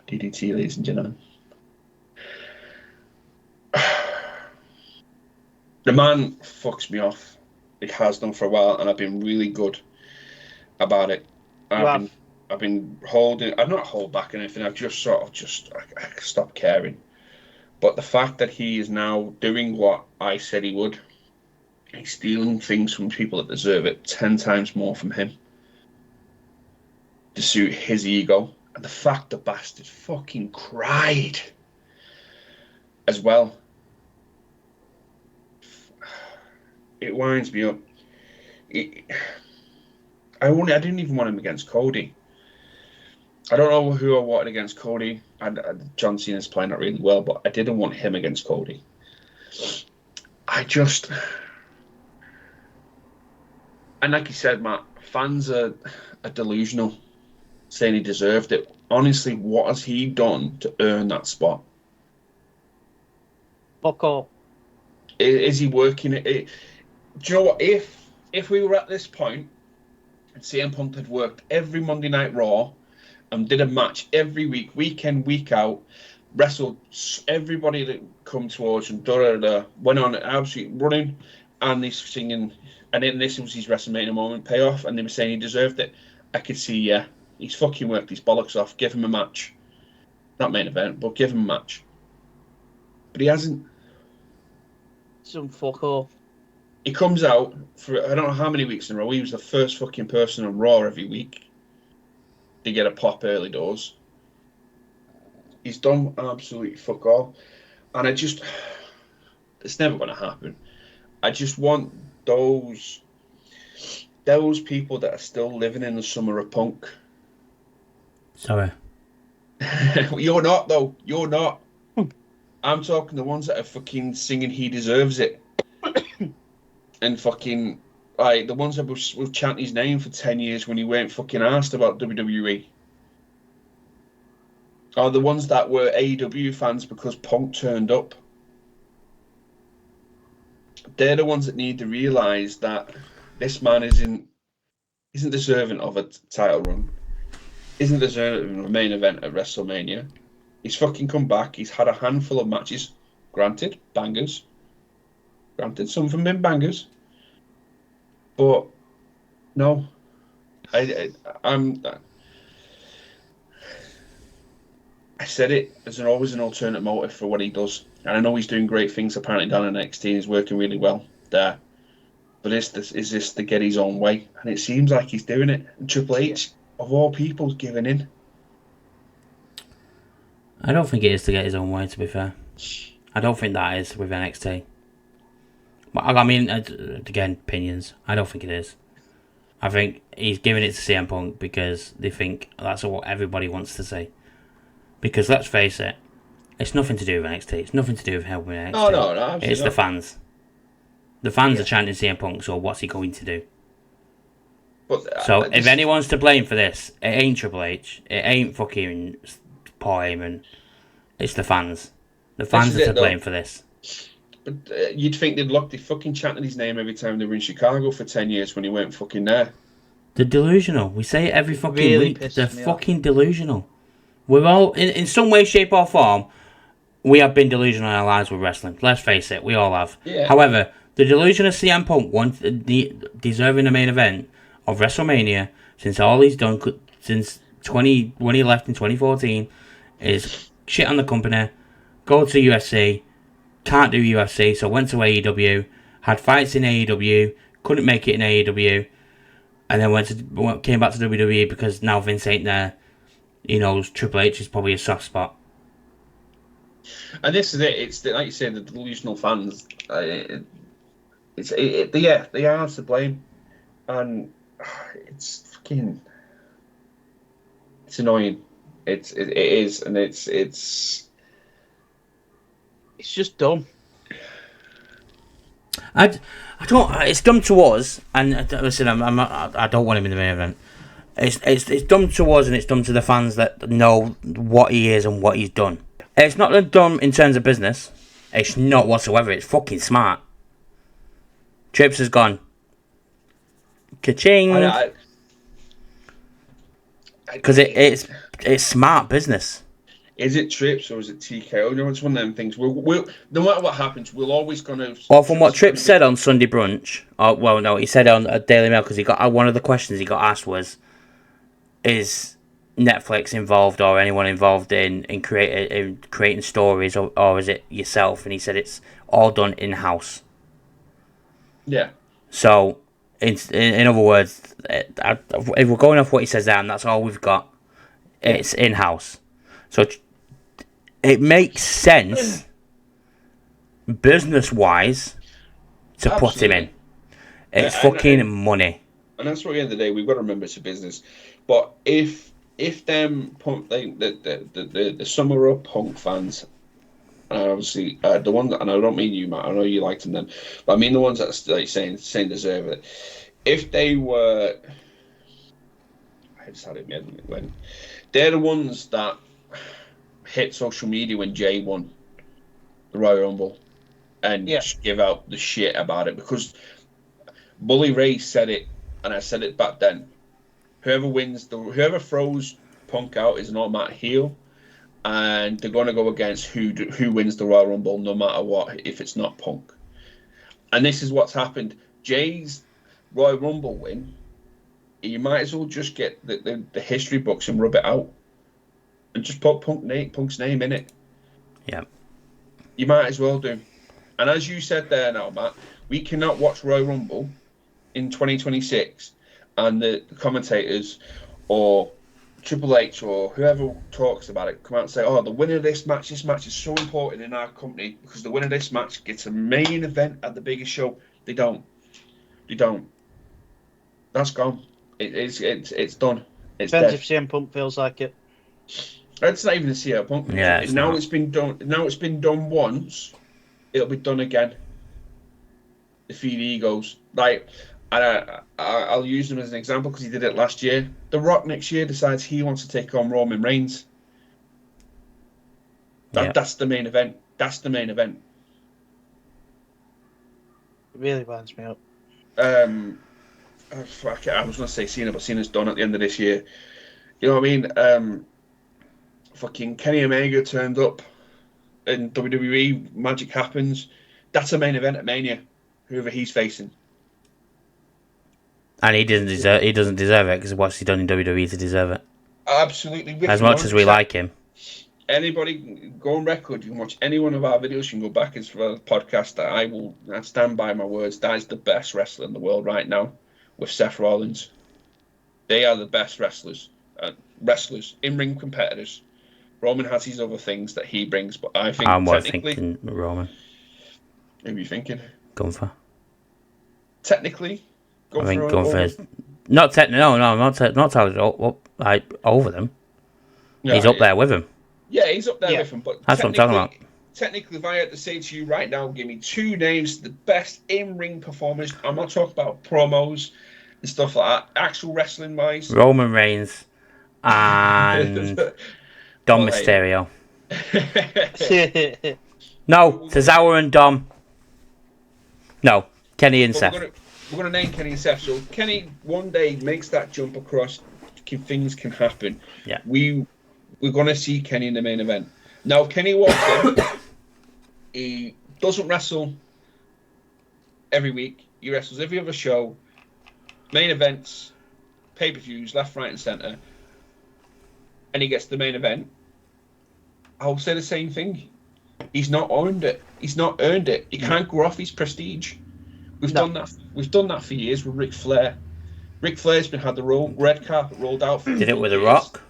B: DDT, ladies and gentlemen. The man fucks me off. He has done for a while, and I've been really good about it. I've been holding. I've not held back anything. I've just I stopped caring. But the fact that he is now doing what I said he would, he's stealing things from people that deserve it 10 times more from him to suit his ego. And the fact the bastard fucking cried as well. It winds me up. I didn't even want him against Cody. I don't know who I wanted against Cody. John Cena's playing that really well, but I didn't want him against Cody. And like you said, Matt, fans are delusional, saying he deserved it. Honestly, what has he done to earn that spot?
D: Fuck all.
B: Is he working it? Do you know what? If we were at this point, and CM Punk had worked every Monday Night Raw and did a match every week, week in, week out, wrestled everybody that come towards him, went on absolutely running, and he's singing, and then this was his WrestleMania moment payoff, and they were saying he deserved it. I could see, yeah, he's fucking worked his bollocks off. Give him a match. Not main event, but give him a match. But he hasn't.
D: Some fuck all.
B: He comes out for I don't know how many weeks in a row. He was the first fucking person on Raw every week to get a pop early doors. He's done absolutely fuck all. And it's never going to happen. I just want those people that are still living in the summer of Punk.
C: Sorry.
B: You're not, though. You're not. I'm talking the ones that are fucking singing "He Deserves It," and fucking like the ones that will chant his name for 10 years when he weren't fucking asked about WWE. Or the ones that were AEW fans because Punk turned up. They're the ones that need to realise that this man isn't deserving of a title run, isn't deserving of a main event at WrestleMania. He's fucking come back. He's had a handful of matches. Granted, bangers. Granted, some of them been bangers. But no, I said it. There's always an alternate motive for what he does, and I know he's doing great things. Apparently, down in NXT, he's working really well there. But is this to get his own way? And it seems like he's doing it. And Triple H, of all people, is giving in.
C: I don't think it is to get his own way, to be fair. I don't think that is with NXT. But I mean, again, opinions. I don't think it is. I think he's giving it to CM Punk because they think that's what everybody wants to see. Because let's face it, it's nothing to do with NXT. It's nothing to do with helping NXT.
B: No, absolutely
C: it's the fans. The fans are chanting CM Punk, so what's he going to do?
B: But,
C: so if anyone's to blame for this, it ain't Triple H. It ain't fucking Paul Heyman. It's the fans. The fans are to blame for this.
B: But you'd think they fucking chanted his name every time they were in Chicago for 10 years when he weren't fucking there.
C: They're delusional. We say it every fucking week. They're fucking delusional. We're all, in some way, shape or form, we have been delusional in our lives with wrestling. Let's face it, we all have.
B: Yeah.
C: However, the delusion of CM Punk deserving the main event of WrestleMania, since all he's done since when he left in 2014, is shit on the company, go to UFC, can't do UFC, so went to AEW, had fights in AEW, couldn't make it in AEW, and then came back to WWE because now Vince ain't there. he knows Triple H is probably a soft spot.
B: And this is it. It's like you say, the delusional fans. They are to blame, and it's fucking. It's annoying. It is, and it's
D: just dumb.
C: I don't. It's dumb to us, and listen, I don't want him in the main event. It's dumb to us, and it's dumb to the fans that know what he is and what he's done. It's not dumb in terms of business. It's not whatsoever. It's fucking smart. Trips has gone. Ka-ching. Because it's smart business.
B: Is it Trips or is it TKO? You know, it's one of them things. We'll no matter what happens, we're always going to.
C: Or from what Trips said on Sunday Brunch. Oh, well, no, he said on Daily Mail because he got one of the questions he got asked was, "Is Netflix involved or anyone involved in creating stories, or is it yourself?" And he said it's all done in house.
B: Yeah.
C: So, in other words, if we're going off what he says there, and that's all we've got, it's in house. So it makes sense, business wise, to put him in. It's fucking money. And
B: that's what, at the end of the day, we've got to remember it's a business. But if them punk, the Summer of Punk fans, obviously the ones, and I don't mean you, Matt, I know you liked them then, but I mean the ones that are like saying deserve it. If they were, I just had it when they're the ones that hit social media when Jay won the Royal Rumble and just give out the shit about it, because Bully Ray said it, and I said it back then. Whoever throws Punk out is an automatic heel, and they're going to go against who wins the Royal Rumble, no matter what, if it's not Punk. And this is what's happened. Jay's Royal Rumble win, you might as well just get the history books and rub it out, and just put Punk's name in it.
C: Yeah.
B: You might as well do. And as you said there now, Matt, we cannot watch Royal Rumble in 2026 and the commentators or Triple H or whoever talks about it come out and say, oh, the winner of this match is so important in our company because the winner of this match gets a main event at the biggest show. They don't. That's gone. It's done. It's
D: depends
B: dead.
D: if CM Punk feels like it.
B: It's not even a CM Punk.
C: Yeah,
B: it's been done. Now it's been done once. It'll be done again. The feed egos. Like, I'll use them as an example because he did it last year. The Rock next year decides he wants to take on Roman Reigns. That's the main event. That's the main event.
D: It really winds me up.
B: I was going to say Cena, but Cena's done at the end of this year. You know what I mean? Fucking Kenny Omega turned up in WWE. Magic happens. That's a main event at Mania. Whoever he's facing.
C: And he doesn't deserve it because what's he done in WWE to deserve it?
B: Absolutely.
C: As much as we like him.
B: Anybody go on record, you can watch any one of our videos, you can go back into the podcast that I stand by my words. That is the best wrestler in the world right now with Seth Rollins. They are the best wrestlers, in-ring competitors. Roman has his other things that he brings, but I think
C: I'm
B: technically...
C: thinking Roman.
B: Who are you thinking?
C: Gunther.
B: Technically,
C: I think Gunther. Not over them.
B: No,
C: he's up there with him.
B: Yeah, he's up there with him. But
C: that's what I'm talking about.
B: Technically, if I had to say to you right now, give me two names, the best in-ring performers. I'm not talking about promos and stuff like that. Actual wrestling wise,
C: Roman Reigns and Dom Mysterio. No, Tozawa and Dom. No, Kenny and Seth.
B: We're gonna name Kenny and Seth. So Kenny one day makes that jump across. Things can happen.
C: Yeah.
B: We're gonna see Kenny in the main event. Now Kenny walks in. He doesn't wrestle every week. He wrestles every other show. Main events, pay-per-views, left, right, and centre. And he gets the main event. I'll say the same thing. He's not earned it. He's not earned it. He can't grow off his prestige. We've done that. We've done that for years with Ric Flair. Ric Flair's had the red carpet rolled out for
C: Did it with The Rock?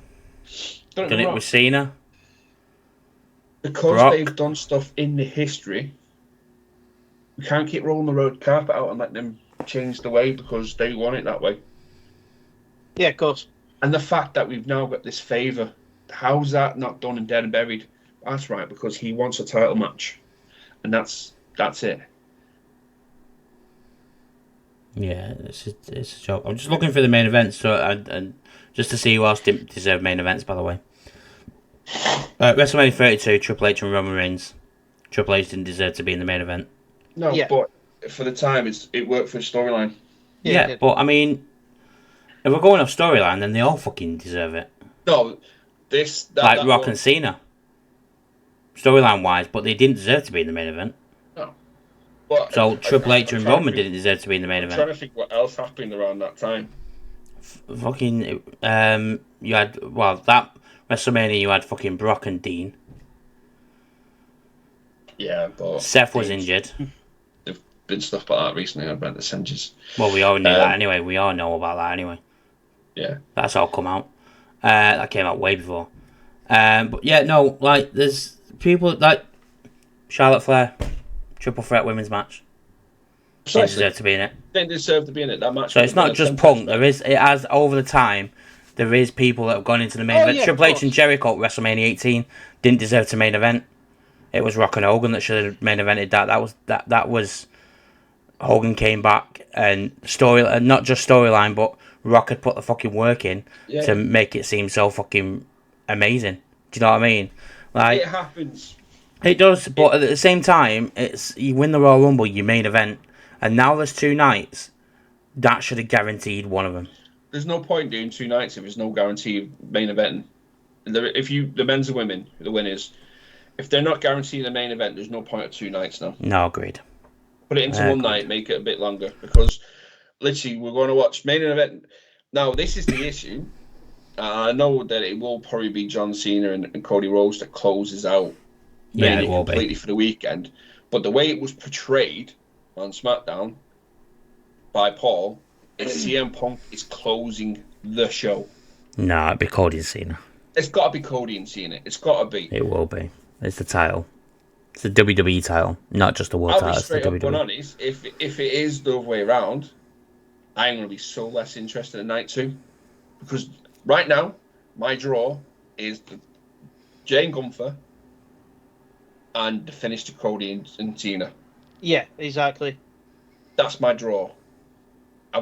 B: Don't get
C: Done
B: me
C: it
B: wrong.
C: with Cena.
B: Because
C: Brock.
B: they've done stuff in the history, we can't keep rolling the road carpet out and let them change the way because they want it that way.
D: Yeah, of course.
B: And the fact that we've now got this favour, how's that not done and dead and buried? That's right, because he wants a title match, and that's it.
C: Yeah, it's a joke. I'm just looking for the main events, so and just to see who else didn't deserve main events. By the way, WrestleMania 32, Triple H and Roman Reigns. Triple H didn't deserve to be in the main event.
B: No,
D: Yeah.
B: but for the time, it worked for a storyline.
D: Yeah,
C: Yeah, but I mean, if we're going off storyline, then they all fucking deserve it.
B: No,
C: Like Rock
B: one,
C: and Cena, storyline wise, but they didn't deserve to be in the main event.
B: no. But
C: So Triple H
B: I'm
C: and
B: trying to
C: Roman
B: think-
C: didn't deserve to be in the main
B: I'm
C: event.
B: trying to think what else happened around that time.
C: Fucking you had that WrestleMania you had fucking Brock and Dean.
B: Yeah, but
C: Seth was
B: Dean's-
C: injured.
B: There've been stuff like that recently about the Sanchez.
C: Well, we all knew that anyway. We all know about that anyway.
B: Yeah.
C: That's all come out. That came out way before. But yeah, no, like there's people like Charlotte Flair, triple threat women's match. Didn't
B: Precisely.
C: deserve to be in it.
B: Didn't deserve to be in it. That match.
C: So it's not just Punk. It has over the time. There is people that have gone into the main event.
D: Yeah,
C: Triple
D: of
C: H and
D: course.
C: Jericho at WrestleMania 18 didn't deserve to main event. It was Rock and Hogan that should have main evented that. That was Hogan came back and not just storyline, but Rock had put the fucking work in to make it seem so fucking amazing. Do you know what I mean? Like
B: It happens.
C: it does, but at the same time, it's you win the Royal Rumble, you main event, and now there's 2 nights. That should have guaranteed one of them.
B: There's no point doing 2 nights if there's no guarantee of main event. The men's and women, the winners, if they're not guaranteeing the main event, there's no point of 2 nights now.
C: No, agreed.
B: Put it into one night, make it a bit longer, because literally we're going to watch main event. Now, this is the issue. I know that it will probably be John Cena and Cody Rhodes that closes out
C: Yeah, it will be.
B: completely for the weekend. But the way it was portrayed on SmackDown by Paul is CM Punk is closing the show.
C: No, it'd be Cody and Cena.
B: It's got to be Cody and Cena. It's got to be.
C: It will be. It's the title. It's the WWE title, not just the world
B: I'll
C: title.
B: be
C: It's the
B: straight up and
C: WWE.
B: honest. If it is the other way around, I'm going to be so less interested in night 2. Because right now, my draw is Jane Gunther and the finish to Cody and Cena.
D: Yeah, exactly.
B: That's my draw. I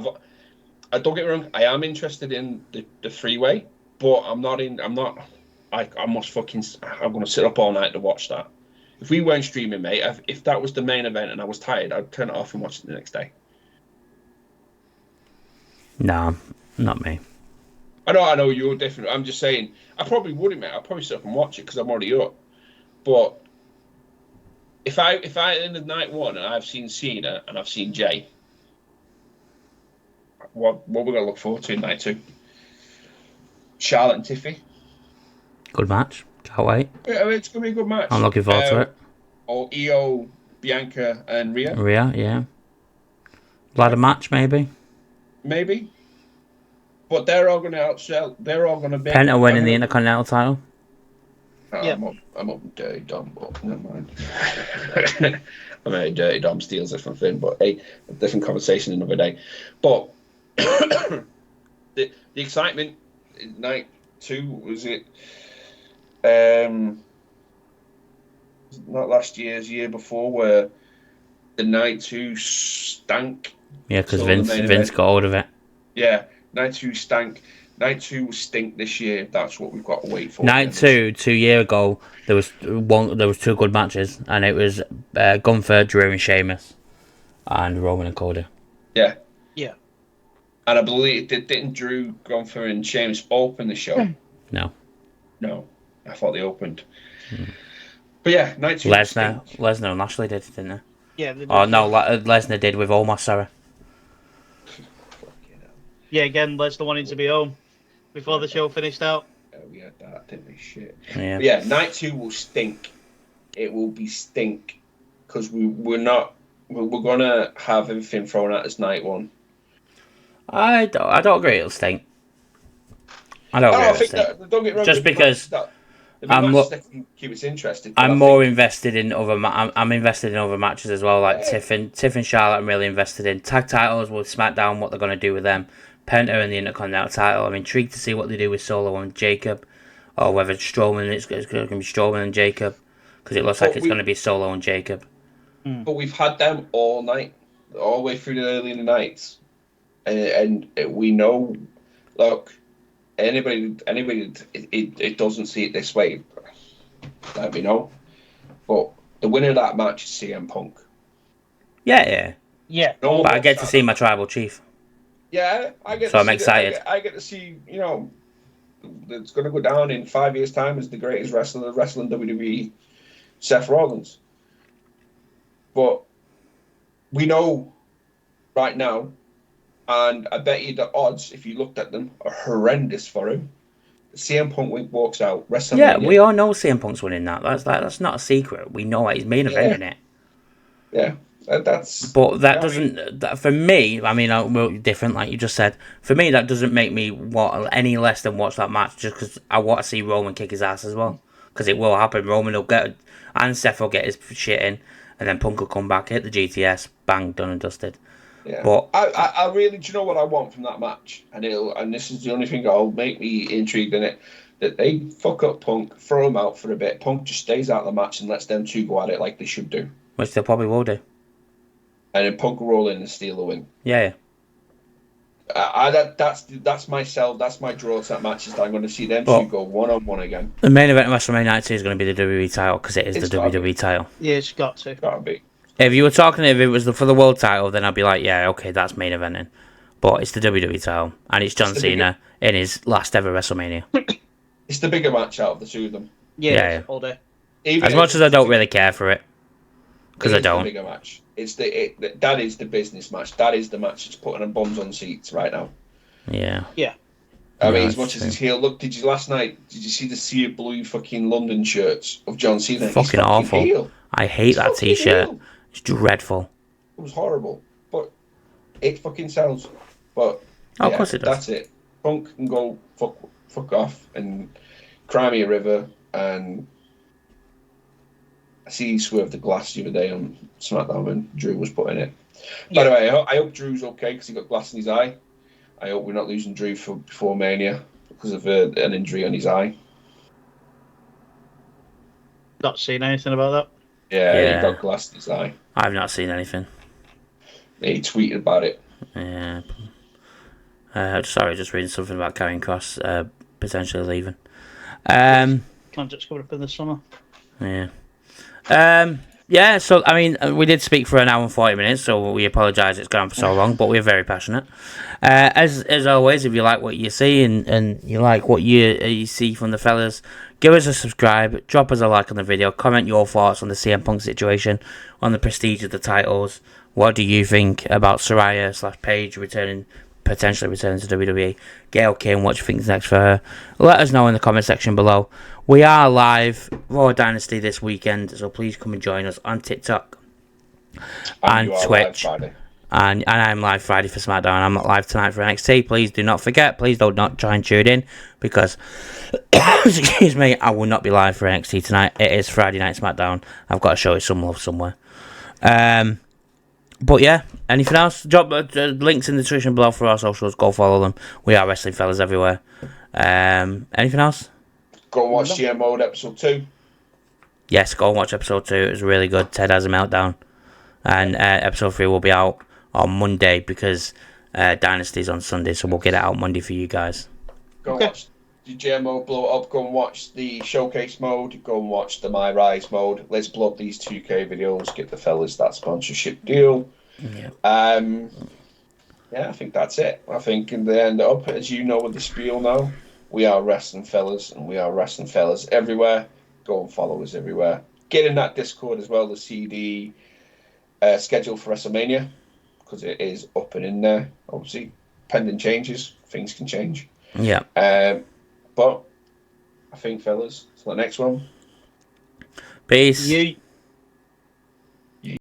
B: don't get me wrong. I am interested in the 3-way, but I'm not. I must fucking. I'm gonna sit up all night to watch that. If we weren't streaming, mate, if that was the main event and I was tired, I'd turn it off and watch it the next day.
C: No, not me.
B: I know you're different. I'm just saying, I probably wouldn't, mate. I'd probably sit up and watch it because I'm already up. But if I in the night 1 and I've seen Cena and I've seen Jay, what we're gonna look forward to in night 2? Charlotte and Tiffy.
C: Good match. Can't wait.
B: Yeah, it's gonna be a good match.
C: I'm looking forward to it.
B: Or Io, Bianca, and Rhea,
C: Rhea, yeah. Ladder match, maybe.
B: maybe. But they're all gonna outsell. They're all gonna be.
C: Penta winning the Intercontinental title.
B: I'm up Dirty Dom, but never mind. I mean, Dirty Dom steals it from Finn, but hey, a different conversation another day. But the excitement in night 2 was it? Not last year before, where the night 2 stank.
C: Yeah, because
B: So the
C: Vince
B: main
C: Vince
B: event.
C: got hold of it.
B: Yeah, night 2 stank. Night 2 will stink this year. That's what we've got to wait for.
C: Night 2 years ago, there was 2 good matches, and it was Gunther, Drew, and Sheamus, and Roman and Cody.
B: Yeah.
D: Yeah.
B: And I believe didn't Drew, Gunther, and Sheamus open the show?
C: No.
B: No, I thought they opened. But yeah, night 2.
C: Lesnar and Lashley did, didn't they?
D: Yeah. they
C: Oh
D: did.
C: no, Lesnar did with Omar Sarah.
D: Yeah, again, Lesnar wanting to be home before the show finished out.
B: We had that, didn't we? Shit.
C: Yeah.
B: But yeah, night 2 will stink. It will be stink because we're gonna have everything thrown at us night 1.
C: I don't agree. It'll stink. I don't
B: No, I
C: really
B: think
C: think.
B: that, don't get me wrong.
C: Just
B: there'll be
C: because
B: matches that
C: I'm mo-
B: can keep us interested. But
C: I'm
B: I
C: more
B: think,
C: invested in other. I'm invested in other matches as well, like
B: yeah,
C: Tiff and Charlotte. I'm really invested in tag titles with SmackDown. What they're gonna do with them, Penta and the Intercontinental title. I'm intrigued to see what they do with Solo and Jacob, or whether Strowman it's going to be Strowman and Jacob, because it looks like
B: but
C: it's going to be Solo and Jacob.
B: we've had them all night, all the way through the early in the nights, and we know. Look, it doesn't see it this way. Let me know. But the winner of that match is CM Punk.
C: Yeah.
D: Yeah.
B: No one
C: But I
B: wants
C: get to
B: that
C: see my
B: match.
C: tribal chief,
B: Yeah, I get
C: so
B: to
C: I'm
B: see that.
C: excited.
B: I get to see, it's going to go down in 5 years' time as the greatest wrestler wrestling WWE, Seth Rollins. But we know right now, and I bet you the odds, if you looked at them, are horrendous for him. CM Punk walks out
C: Yeah,
B: WrestleMania.
C: we all know CM Punk's winning that. That's not a secret. We know it. He's main eventing it.
B: Yeah, that's.
C: But that
B: I mean,
C: doesn't, for me, I mean, we're different, like you just said. For me, that doesn't make me want any less than watch that match, just because I want to see Roman kick his ass as well. Because it will happen. Roman will get, and Seth will get his shit in, and then Punk will come back, hit the GTS, bang, done and dusted.
B: yeah.
C: But
B: I really, do you know what I want from that match? And this is the only thing that'll make me intrigued in it. That they fuck up Punk, throw him out for a bit. Punk just stays out of the match and lets them two go at it like they should do.
C: which they probably will do.
B: And then Punk will roll in and steal the win.
C: Yeah.
B: That's myself. That's my draw to that match. Is that I'm going to see them
C: But
B: two go 1-on-1 again.
C: the main event of WrestleMania Night 2 is going to be the WWE title, because it is
B: It's
C: the
B: gotta
C: WWE title.
D: Yeah, it's got to.
B: Gotta be.
C: If you were talking, if it was for the world title, then I'd be like, yeah, okay, that's main eventing. But it's the WWE title, and it's John Cena in his last ever WrestleMania.
B: It's the bigger match out of the two of them.
C: Yeah.
D: All day.
B: Even
C: As much as I don't really care for it, because I
B: It is the
C: don't.
B: bigger match. That is the business match. That is the match that's putting them bums on seats right now.
C: Yeah.
B: I mean,
C: Yeah,
B: as much as
C: true.
B: he's heel, look, did you last night? Did you see the sea of blue fucking London shirts of John Cena? He's
C: Fucking awful.
B: heel.
C: I hate
B: He's
C: that
B: fucking
C: t-shirt.
B: heel.
C: It's dreadful.
B: It was horrible, but it fucking sells. But
C: Oh, of course it does.
B: That's it. Punk can go fuck off and cry me a river. And I see he swerved the glass the other day on SmackDown when Drew was putting it. By the way, I hope Drew's okay because he got glass in his eye. I hope we're not losing Drew before Mania because of an injury on his eye.
D: Not seen anything about that.
B: Yeah, he got glass in his eye.
C: I've not seen anything.
B: He tweeted about it.
C: Yeah. Sorry, just reading something about Karrion Kross potentially leaving.
D: Contract's coming up in the summer.
C: Yeah. Yeah, so, I mean, we did speak for an hour and 40 minutes, so we apologise it's gone on for so long, but we're very passionate. As always, if you like what you see and you like what you see from the fellas, give us a subscribe, drop us a like on the video, comment your thoughts on the CM Punk situation, on the prestige of the titles. What do you think about Saraya / Paige potentially returning to WWE? Gail King, what do you think is next for her? Let us know in the comment section below. We are live Raw Dynasty this weekend, so please come and join us on TikTok and
B: you are
C: Twitch.
B: live Friday.
C: And I'm live Friday for SmackDown. I'm not live tonight for NXT. Please do not forget. Please do not try and tune in because, excuse me, I will not be live for NXT tonight. It is Friday night SmackDown. I've got to show it some love somewhere. But yeah, anything else? Drop links in the description below for our socials. Go follow them. We are Wrestling Fellas everywhere. Anything else?
B: Go and watch GM Mode episode 2.
C: Yes, go and watch episode 2. It was really good. Ted has a meltdown. And episode 3 will be out on Monday because Dynasty's on Sunday, so we'll get it out Monday for you guys.
B: Go and watch the GM Mode blow up. Go and watch the Showcase Mode. Go and watch the My Rise Mode. Let's blow up these 2K videos. Get the fellas that sponsorship deal.
C: Yeah.
B: Yeah, I think that's it. I think in the end up, as you know with the spiel now, we are Wrestling Fellas and we are Wrestling Fellas everywhere. Go and follow us everywhere. Get in that Discord as well to see the schedule for WrestleMania because it is up and in there. Obviously, pending changes, things can change.
C: Yeah.
B: But I think, fellas, so the next one.
C: Peace.
D: You.